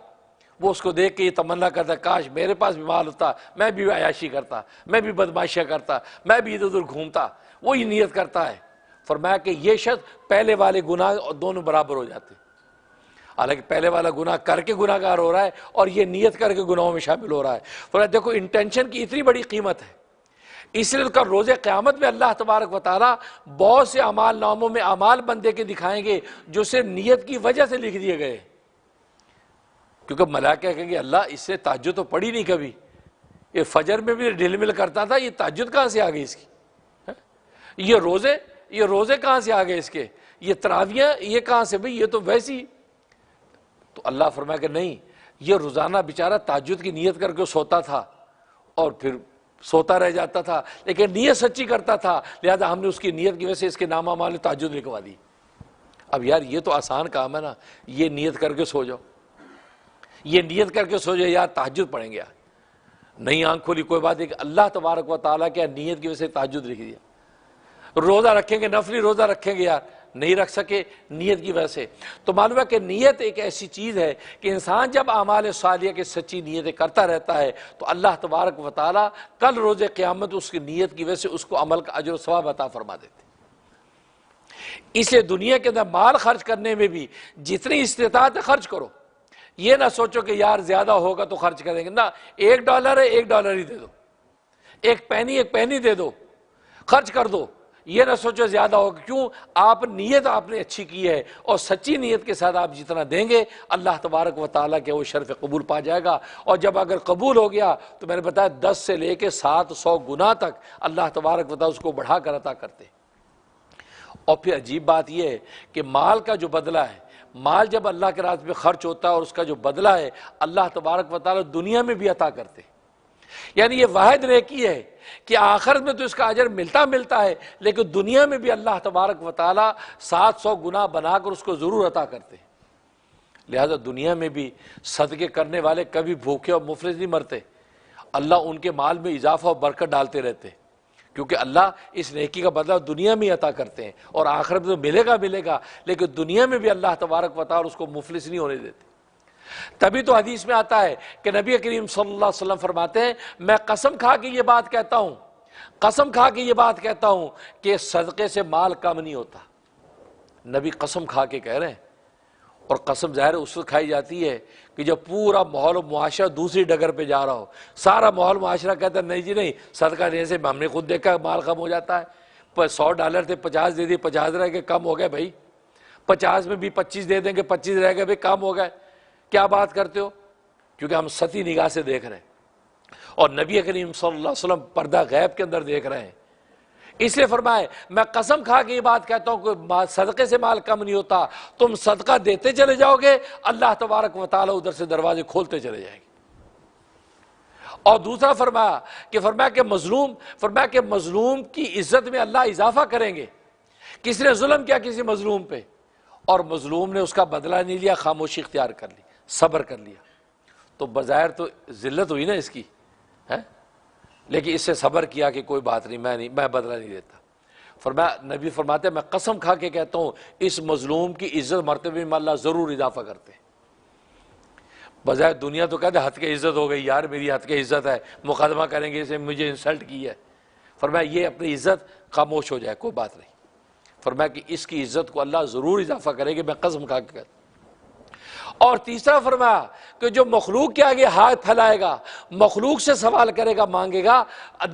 وہ اس کو دیکھ کے یہ تمنا کرتا ہے کاش میرے پاس بھی مال ہوتا، میں بھی عیاشی کرتا، میں بھی بدماشیاں کرتا، میں بھی ادھر ادھر گھومتا، وہی نیت کرتا ہے۔ فرمایا کہ یہ شخص پہلے والے گناہ دونوں برابر ہو جاتے، حالانکہ پہلے والا گناہ کر کے گناہ گار ہو رہا ہے اور یہ نیت کر کے گناہوں میں شامل ہو رہا ہے۔ فرمایا دیکھو انٹینشن کی اتنی بڑی قیمت ہے، اس لیے کا روز قیامت میں اللہ تبارک و تعالیٰ بہت سے اعمال ناموں میں اعمال بندے کے دکھائیں گے جو صرف نیت کی وجہ سے لکھ دیے گئے، کیونکہ ملائکہ کہیں گے اللہ اس سے تہجد تو پڑھی نہیں کبھی، یہ فجر میں بھی ڈھل مل کرتا تھا، یہ تہجد کہاں سے آ گئی اس کی، یہ روزے کہاں سے آ گئے اس کے، یہ تراویاں یہ کہاں سے، بھئی یہ تو ویسی۔ تو اللہ فرمایا کہ نہیں، یہ روزانہ بیچارہ تہجد کی نیت کر کے سوتا تھا اور پھر سوتا رہ جاتا تھا، لیکن نیت سچی کرتا تھا، لہذا ہم نے اس کی نیت کی وجہ سے اس کے نام اعمال تہجد لکھوا دی۔ اب یار یہ تو آسان کام ہے نا، یہ نیت کر کے سو جاؤ، یہ نیت کر کے سو جاؤ یار تہجد پڑھیں گے، یار نہیں آنکھ کھولی کوئی بات ہے کہ اللہ تبارک و تعالیٰ کیا نیت کی وجہ سے تہجد لکھ دیا۔ روزہ رکھیں گے، نفلی روزہ رکھیں گے، یار نہیں رکھ سکے نیت کی وجہ سے۔ تو معلوم ہے کہ نیت ایک ایسی چیز ہے کہ انسان جب اعمال صالحہ کی سچی نیتیں کرتا رہتا ہے تو اللہ تبارک و تعالیٰ کل روز قیامت اس کی نیت کی وجہ سے اس کو عمل کا اجر و ثواب عطا فرما دیتے۔ اس لیے دنیا کے اندر مال خرچ کرنے میں بھی جتنی استطاعت ہے خرچ کرو، یہ نہ سوچو کہ یار زیادہ ہوگا تو خرچ کریں گے، نہ $1 ہے $1 ہی دے دو، ایک پینی دے دو، خرچ کر دو، یہ نہ سوچو زیادہ ہوگا۔ کیوں؟ نیت آپ نے اچھی کی ہے اور سچی نیت کے ساتھ آپ جتنا دیں گے اللہ تبارک و تعالیٰ کے وہ شرف قبول پا جائے گا، اور جب اگر قبول ہو گیا تو میں نے بتایا 10 سے لے کے 700 گنا تک اللہ تبارک و تعالیٰ اس کو بڑھا کر عطا کرتے۔ اور پھر عجیب بات یہ ہے کہ مال کا جو بدلہ ہے، مال جب اللہ کے راستے میں خرچ ہوتا ہے اور اس کا جو بدلہ ہے اللہ تبارک و تعالیٰ دنیا میں بھی عطا کرتے۔ یعنی یہ واحد نیکی ہے کہ آخرت میں تو اس کا اجر ملتا ہے، لیکن دنیا میں بھی اللہ تبارک و تعالیٰ 700 گنا بنا کر اس کو ضرور عطا کرتے۔ لہذا دنیا میں بھی صدقے کرنے والے کبھی بھوکے اور مفلس نہیں مرتے، اللہ ان کے مال میں اضافہ اور برکت ڈالتے رہتے، کیونکہ اللہ اس نیکی کا بدلہ دنیا میں عطا کرتے ہیں، اور آخرت میں تو ملے گا، لیکن دنیا میں بھی اللہ تبارک و تعالیٰ اس کو مفلس نہیں ہونے دیتے۔ تبھی تو حدیث میں آتا ہے کہ نبی کریم صلی اللہ علیہ وسلم فرماتے ہیں میں قسم کھا کے یہ بات کہتا ہوں کہ صدقے سے مال کم نہیں ہوتا۔ نبی قسم کھا کے کہہ رہے ہیں، اور قسم ظاہر اس وقت کھائی جاتی ہے کہ جب پورا ماحول و معاشرہ دوسری ڈگر پہ جا رہا ہو، سارا ماحول معاشرہ کہتا ہے نہیں جی نہیں، صدقہ دینے سے ہم نے خود دیکھا مال کم ہو جاتا ہے، $100 تھے 50 دے دی، 50 رہ گئے، کم ہو گئے بھائی، 50 میں بھی 25 دے دیں گے، 25 رہ گئے بھائی، کم ہو گئے، کیا بات کرتے ہو؟ کیونکہ ہم سطحی نگاہ سے دیکھ رہے ہیں، اور نبی کریم صلی اللہ علیہ وسلم پردہ غیب کے اندر دیکھ رہے ہیں۔ اس لیے فرمائے میں قسم کھا کے یہ بات کہتا ہوں کہ صدقے سے مال کم نہیں ہوتا، تم صدقہ دیتے چلے جاؤ گے اللہ تبارک و تعالیٰ ادھر سے دروازے کھولتے چلے جائیں گے۔ اور دوسرا فرمایا کہ مظلوم کی عزت میں اللہ اضافہ کریں گے۔ کسی نے ظلم کیا کسی مظلوم پہ اور مظلوم نے اس کا بدلہ نہیں لیا، خاموشی اختیار کر لی، صبر کر لیا، تو بظاہر تو ذلت ہوئی نا اس کی، لیکن اس سے صبر کیا کہ کوئی بات نہیں، میں بدلہ نہیں دیتا۔ نبی فرماتے ہیں میں قسم کھا کے کہتا ہوں اس مظلوم کی عزت مرتبے میں اللہ ضرور اضافہ کرتے ہیں۔ بظاہر دنیا تو کہتے ہتھ کی عزت ہو گئی، یار میری ہتھ کی عزت ہے، مقدمہ کریں گے اسے مجھے انسلٹ کی ہے۔ فرمایا یہ اپنی عزت خاموش ہو جائے، کوئی بات نہیں۔ فرمایا کہ اس کی عزت کو اللہ ضرور اضافہ کرے گا، میں قسم کھا کے کہتا ہوں۔ اور تیسرا فرمایا کہ جو مخلوق کے آگے ہاتھ پھیلائے گا، مخلوق سے سوال کرے گا، مانگے گا،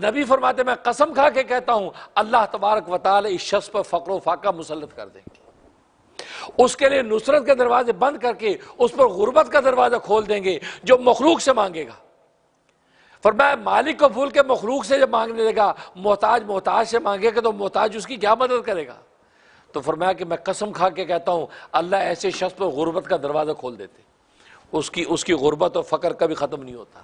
نبی فرماتے میں قسم کھا کے کہتا ہوں اللہ تبارک و تعالی اس شخص پر فقر و فاقہ مسلط کر دیں گے، اس کے لیے نصرت کے دروازے بند کر کے اس پر غربت کا دروازہ کھول دیں گے جو مخلوق سے مانگے گا۔ فرمایا مالک کو بھول کے مخلوق سے جب مانگنے لگا، محتاج سے مانگے گا تو محتاج اس کی کیا مدد کرے گا؟ تو فرمایا کہ میں قسم کھا کے کہتا ہوں اللہ ایسے شخص پر غربت کا دروازہ کھول دیتے، اس کی غربت اور فقر کبھی ختم نہیں ہوتا۔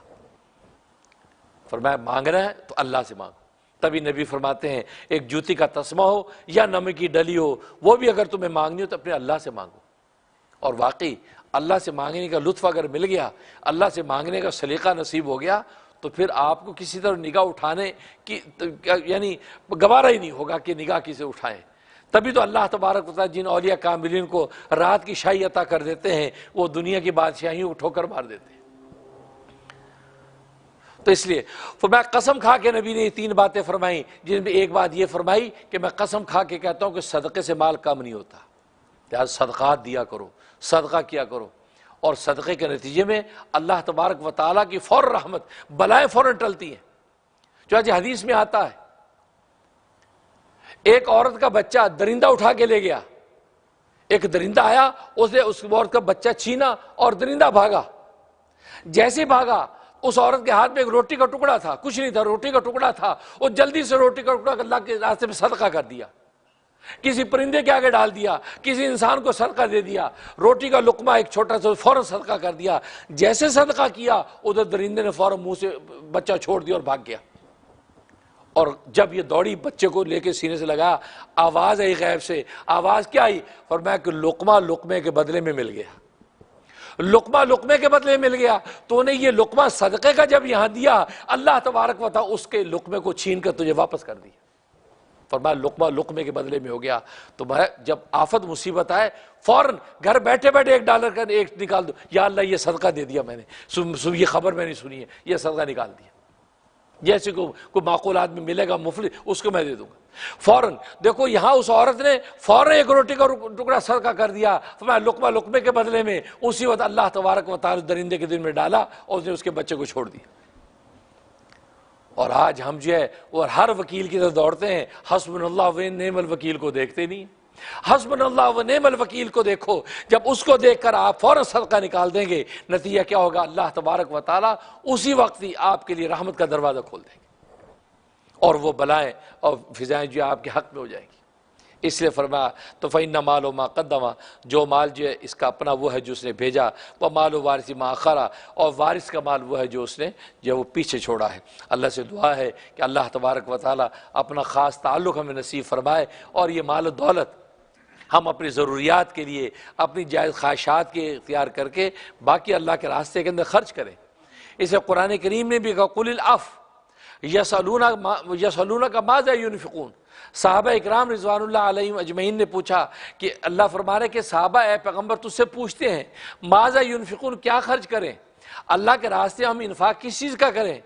فرمایا مانگنا ہے تو اللہ سے مانگو۔ تبھی نبی فرماتے ہیں ایک جوتی کا تسمہ ہو یا نمک کی ڈلی ہو، وہ بھی اگر تمہیں مانگنی ہو تو اپنے اللہ سے مانگو۔ اور واقعی اللہ سے مانگنے کا لطف اگر مل گیا، اللہ سے مانگنے کا سلیقہ نصیب ہو گیا، تو پھر آپ کو کسی طرح نگاہ اٹھانے کی یعنی گوارا ہی نہیں ہوگا کہ نگاہ کسے اٹھائیں۔ تبھی تو اللہ تبارک و تعالیٰ جن اولیاء کاملین کو رات کی شاہی عطا کر دیتے ہیں، وہ دنیا کی بادشاہیوں کو ٹھوکر مار دیتے ہیں۔ تو اس لیے فرمایا قسم کھا کے نبی نے یہ 3 باتیں فرمائیں، جن میں ایک بات یہ فرمائی کہ میں قسم کھا کے کہتا ہوں کہ صدقے سے مال کم نہیں ہوتا، لہٰذا صدقات دیا کرو، صدقہ کیا کرو، اور صدقے کے نتیجے میں اللہ تبارک و تعالیٰ کی فوراً رحمت، بلائیں فوراً ٹلتی ہیں۔ چنانچہ حدیث میں آتا ہے ایک عورت کا بچہ درندہ اٹھا کے لے گیا، ایک درندہ آیا، اس نے اس عورت کا بچہ چھینا اور درندہ بھاگا۔ جیسے بھاگا، اس عورت کے ہاتھ میں ایک روٹی کا ٹکڑا تھا، کچھ نہیں تھا، روٹی کا ٹکڑا تھا، وہ جلدی سے روٹی کا ٹکڑا اللہ کے راستے میں صدقہ کر دیا، کسی پرندے کے آگے ڈال دیا، کسی انسان کو صدقہ دے دیا، روٹی کا لقمہ ایک چھوٹا سا فوراً صدقہ کر دیا۔ جیسے صدقہ کیا، ادھر درندے نے فوراً منہ سے بچہ چھوڑ دیا اور بھاگ گیا۔ اور جب یہ دوڑی بچے کو لے کے سینے سے لگا، آواز آئی غیب سے۔ آواز کیا آئی؟ فرمایا کہ لقمہ لقمے کے بدلے میں مل گیا، لقمہ لقمے کے بدلے مل گیا۔ تو نے یہ لقمہ صدقے کا جب یہاں دیا، اللہ تبارک و تعالیٰ اس کے لقمے کو چھین کر تجھے واپس کر دیا۔ فرمایا لقمہ لقمے کے بدلے میں ہو گیا۔ تو جب آفت مصیبت آئے، فوراً گھر بیٹھے بیٹھے $1 کا ایک نکال دو، یا اللہ یہ صدقہ دے دیا میں نے، یہ خبر میں نے سنی ہے، یہ صدقہ نکال دیا۔ جیسے کوئی معقول آدمی ملے گا مفلس، اس کو میں دے دوں گا فوراً۔ دیکھو یہاں اس عورت نے فوراً ایک روٹی کا ٹکڑا صدقہ کر دیا، فرمایا لقمہ لقمے کے بدلے میں۔ اسی وقت اللہ تبارک و تعالی درندے کے دل میں ڈالا اور اس نے اس کے بچے کو چھوڑ دیا۔ اور آج ہم جو ہے وہ ہر وکیل کی طرف دوڑتے ہیں، حسبنا اللہ و نعم الوکیل کو دیکھتے نہیں۔ حسبنا اللہ و نعم الوکیل کو دیکھو، جب اس کو دیکھ کر آپ فوراً صدقہ نکال دیں گے، نتیجہ کیا ہوگا؟ اللہ تبارک و تعالیٰ اسی وقت ہی آپ کے لیے رحمت کا دروازہ کھول دیں گے، اور وہ بلائیں اور فضائیں جو آپ کے حق میں ہو جائیں گی۔ اس لیے فرمایا تو فَإِنَّ مَالُ مَا قَدَّمَ، جو مال جو ہے اس کا اپنا وہ ہے جو اس نے بھیجا، وَمَالُ وَارِثِ مَا أَخَّرَ، اور وارث کا مال وہ ہے جو اس نے وہ پیچھے چھوڑا ہے۔ اللہ سے دعا ہے کہ اللہ تبارک و تعالیٰ اپنا خاص تعلق ہمیں نصیب فرمائے، اور یہ مال و دولت ہم اپنی ضروریات کے لیے، اپنی جائز خواہشات کے اختیار کر کے باقی اللہ کے راستے کے اندر خرچ کریں۔ اسے قرآن کریم نے بھی کہا قُلِ الْعَفْوَ یسألونک ماذا ينفقون۔ صحابہ اکرام رضوان اللہ علیہم اجمعین نے پوچھا کہ اللہ فرما رہے کہ صحابہ اے پیغمبر تجھ سے پوچھتے ہیں ماذا ينفقون، کیا خرچ کریں، اللہ کے راستے ہم انفاق کس چیز کا کریں؟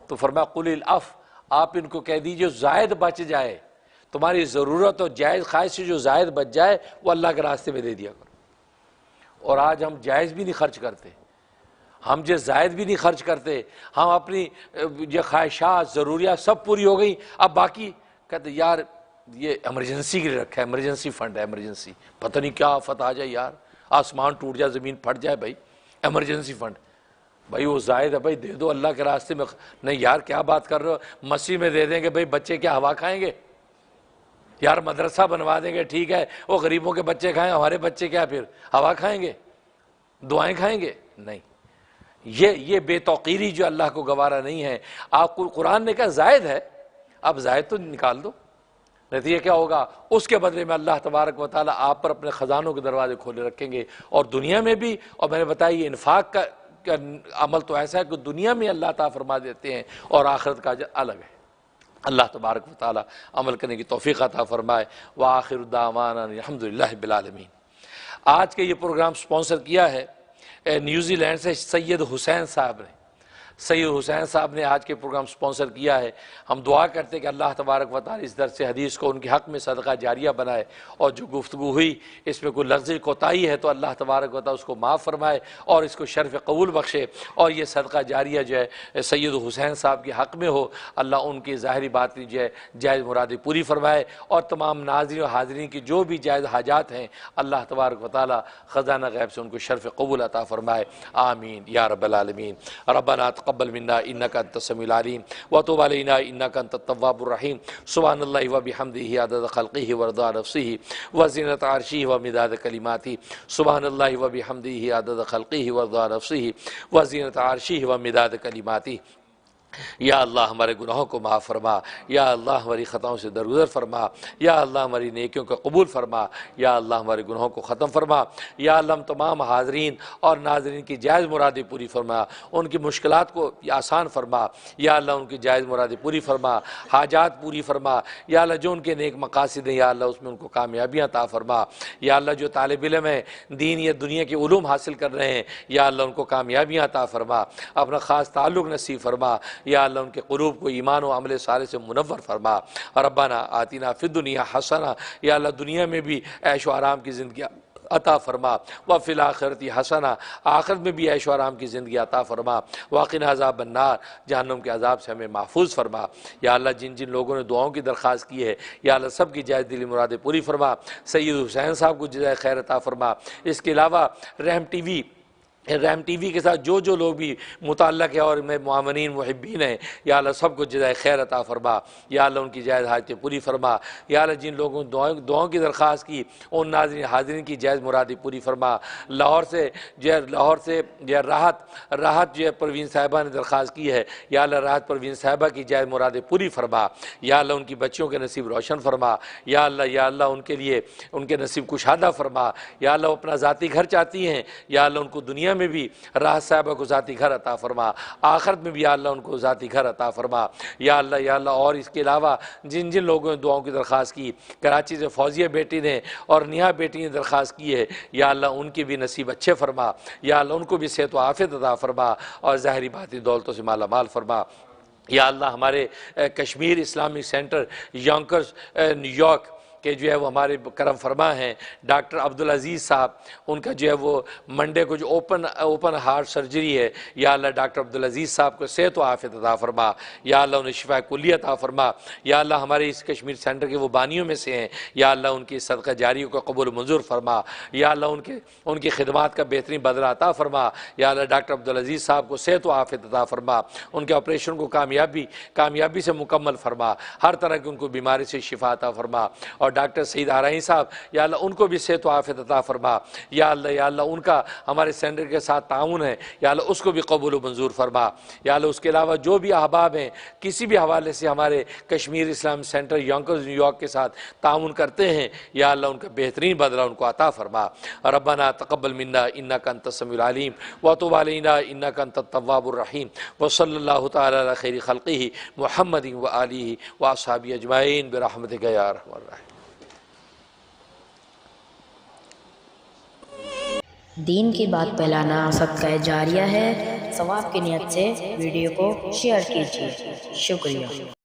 تو فرمایا قُلِ الْعَفْوَ، آپ ان کو کہہ دیجئے زائد بچ جائے، تمہاری ضرورت اور جائز خواہش سے جو زائد بچ جائے وہ اللہ کے راستے میں دے دیا کرو۔ اور آج ہم جائز بھی نہیں خرچ کرتے، ہم جو زائد بھی نہیں خرچ کرتے، ہم اپنی جو خواہشات ضروریات سب پوری ہو گئی، اب باقی کہتے یار یہ ایمرجنسی کے لیے رکھا ہے، ایمرجنسی فنڈ ہے، ایمرجنسی، پتہ نہیں کیا آفت آ جائے یار، آسمان ٹوٹ جائے، زمین پھٹ جائے، بھائی ایمرجنسی فنڈ، بھائی وہ زائد ہے، بھائی دے دو اللہ کے راستے میں۔ نہیں یار کیا بات کر رہے ہو، مسیح میں دے دیں گے، بھائی بچے کیا ہوا کھائیں گے؟ یار مدرسہ بنوا دیں گے، ٹھیک ہے، وہ غریبوں کے بچے کھائیں، ہمارے بچے کیا پھر ہوا کھائیں گے، دعائیں کھائیں گے؟ نہیں، یہ بے توقیری جو اللہ کو گوارا نہیں ہے۔ آپ کو قرآن نے کہا زائد ہے، اب زائد تو نکال دو، نتیجہ کیا ہوگا؟ اس کے بدلے میں اللہ تبارک و تعالیٰ آپ پر اپنے خزانوں کے دروازے کھولے رکھیں گے، اور دنیا میں بھی۔ اور میں نے بتایا یہ انفاق کا عمل تو ایسا ہے کہ دنیا میں اللہ تعالیٰ فرما دیتے ہیں اور آخرت کا اجر الگ ہے۔ اللہ تبارک و تعالیٰ عمل کرنے کی توفیق عطا فرمائے۔ وآخر دعوانا الحمدللہ رب العالمین۔ آج کے یہ پروگرام سپانسر کیا ہے نیوزی لینڈ سے سید حسین صاحب نے۔ سید حسین صاحب نے آج کے پروگرام سپانسر کیا ہے۔ ہم دعا کرتے ہیں کہ اللہ تبارک و تعالی اس درس حدیث کو ان کے حق میں صدقہ جاریہ بنائے، اور جو گفتگو ہوئی اس میں کوئی لفظی کوتاہی ہے تو اللہ تبارک و تعالی اس کو معاف فرمائے اور اس کو شرف قبول بخشے، اور یہ صدقہ جاریہ جو ہے سید حسین صاحب کے حق میں ہو۔ اللہ ان کی ظاہری باطنی جو ہے جائز مرادیں پوری فرمائے، اور تمام ناظرین و حاضرین کی جو بھی جائز حاجات ہیں اللہ تبارک و تعالی خزانہ غیب سے ان کو شرف قبول عطا فرمائے۔ آمین یا رب العالمین۔ ربنا تقبل منا انك انت السميع العليم وتب علينا انك انت التواب الرحيم۔ سبحان الله وبحمده عدد خلقه ورضا نفسه وزنة عرشه ومداد كلماته۔ سبحان الله وبحمده عدد خلقه ورضا نفسه وزنة عرشه ومداد كلماته۔ یا اللہ ہمارے گناہوں کو معاف فرما، یا اللہ ہماری خطاؤں سے درگزر فرما، یا اللہ ہماری نیکیوں کو قبول فرما، یا اللہ ہمارے گناہوں کو ختم فرما، یا اللہ ہم تمام حاضرین اور ناظرین کی جائز مرادیں پوری فرما، ان کی مشکلات کو آسان فرما، یا اللہ ان کی جائز مرادیں پوری فرما، حاجات پوری فرما، یا اللہ جو ان کے نیک مقاصد ہیں یا اللہ اس میں ان کو کامیابیاں عطا فرما، یا اللہ جو طالب علم ہیں دین یا دنیا کے علوم حاصل کر رہے ہیں یا اللہ ان کو کامیابیاں عطا فرما، اپنا خاص تعلق نصیب فرما، یا اللہ ان کے قلوب کو ایمان و عمل صالح سے منور فرما۔ ربنا آتنا فی الدنیا حسنہ، یا اللہ دنیا میں بھی عیش و آرام کی زندگی عطا فرما، وفی الآخرۃ حسنہ، آخرت میں بھی عیش و آرام کی زندگی عطا فرما، وقنا عذاب النار، جہنم کے عذاب سے ہمیں محفوظ فرما۔ یا اللہ جن جن لوگوں نے دعاؤں کی درخواست کی ہے یا اللہ سب کی جائز دلی مرادیں پوری فرما، سید حسین صاحب کو جزائے خیر عطا فرما۔ اس کے علاوہ رحم ٹی وی کے ساتھ جو لوگ بھی متعلق ہے اور میں معاونین محبین ہیں یا اللہ سب کو جزائے خیر عطا فرما، یا اللہ ان کی جائز حاجتیں پوری فرما، یا اللہ جن لوگوں نے دعاؤں کی درخواست کی ان ناظرین حاضرین کی جائز مرادیں پوری فرما۔ لاہور سے راحت جو ہے پروین صاحبہ نے درخواست کی ہے یا اللہ راحت پروین صاحبہ کی جائز مرادیں پوری فرما، یا اللہ ان کی بچیوں کے نصیب روشن فرما، یا اللہ ان کے لیے ان کے نصیب کشادہ فرما، یا اللہ وہ اپنا ذاتی گھر چاہتی ہیں یا اللہ ان کو دنیا میں بھی راحت صاحبہ کو ذاتی گھر عطا فرما، آخرت میں بھی یا اللہ ان کو ذاتی گھر عطا فرما، یا اللہ اور اس کے علاوہ جن لوگوں نے دعاؤں کی درخواست کی، کراچی سے فوزیہ بیٹی نے اور نیہا بیٹی نے درخواست کی ہے یا اللہ ان کی بھی نصیب اچھے فرما، یا اللہ ان کو بھی صحت و عافیت عطا فرما اور ظاہری باطنی دولتوں سے مالا مال فرما۔ یا اللہ ہمارے Kashmir Islamic centre Yonkers New York کہ جو ہے وہ ہمارے کرم فرما ہیں ڈاکٹر عبدالعزیز صاحب، ان کا جو ہے وہ منڈے کو جو اوپن ہارٹ سرجری ہے یا اللہ ڈاکٹر عبدالعزیز صاحب کو صحت و عافیت عطا فرما، یا اللہ انہیں شفا کلی عطا فرما، یا اللہ ہمارے اس کشمیر سینٹر کے وہ بانیوں میں سے ہیں یا اللہ ان کی صدقہ جاریوں کو قبول منظور فرما، یا اللہ ان کی خدمات کا بہترین بدلہ عطا فرما، یا اللہ ڈاکٹر عبدالعزیز صاحب کو صحت و عافیت عطا فرما، ان کے آپریشن کو کامیابی سے مکمل فرما، ہر طرح کی ان کو بیماری سے شفا عطا فرما، اور ڈاکٹر سعید آرائی صاحب یا اللہ ان کو بھی صحت و عافیت عطا فرما، یا اللہ ان کا ہمارے سینٹر کے ساتھ تعاون ہے یا اللہ اس کو بھی قبول و منظور فرما، یا اللہ اس کے علاوہ جو بھی احباب ہیں کسی بھی حوالے سے ہمارے کشمیر اسلام سینٹر یونکرز نیو یارک کے ساتھ تعاون کرتے ہیں یا اللہ ان کا بہترین بدلہ ان کو عطا فرما۔ ربنا تقبل منا انک انت السمیع العلیم وتب علینا انک انت التواب الرحیم، وصلی اللہ تعالی علی خیر خلقہ محمد وآلہ واصحابہ اجمعین برحمتک یا ارحم الراحمین۔ دین کی بات پھیلانا صدقہ جاریہ ہے، ثواب کی نیت سے ویڈیو کو شیئر کیجیے، شکریہ۔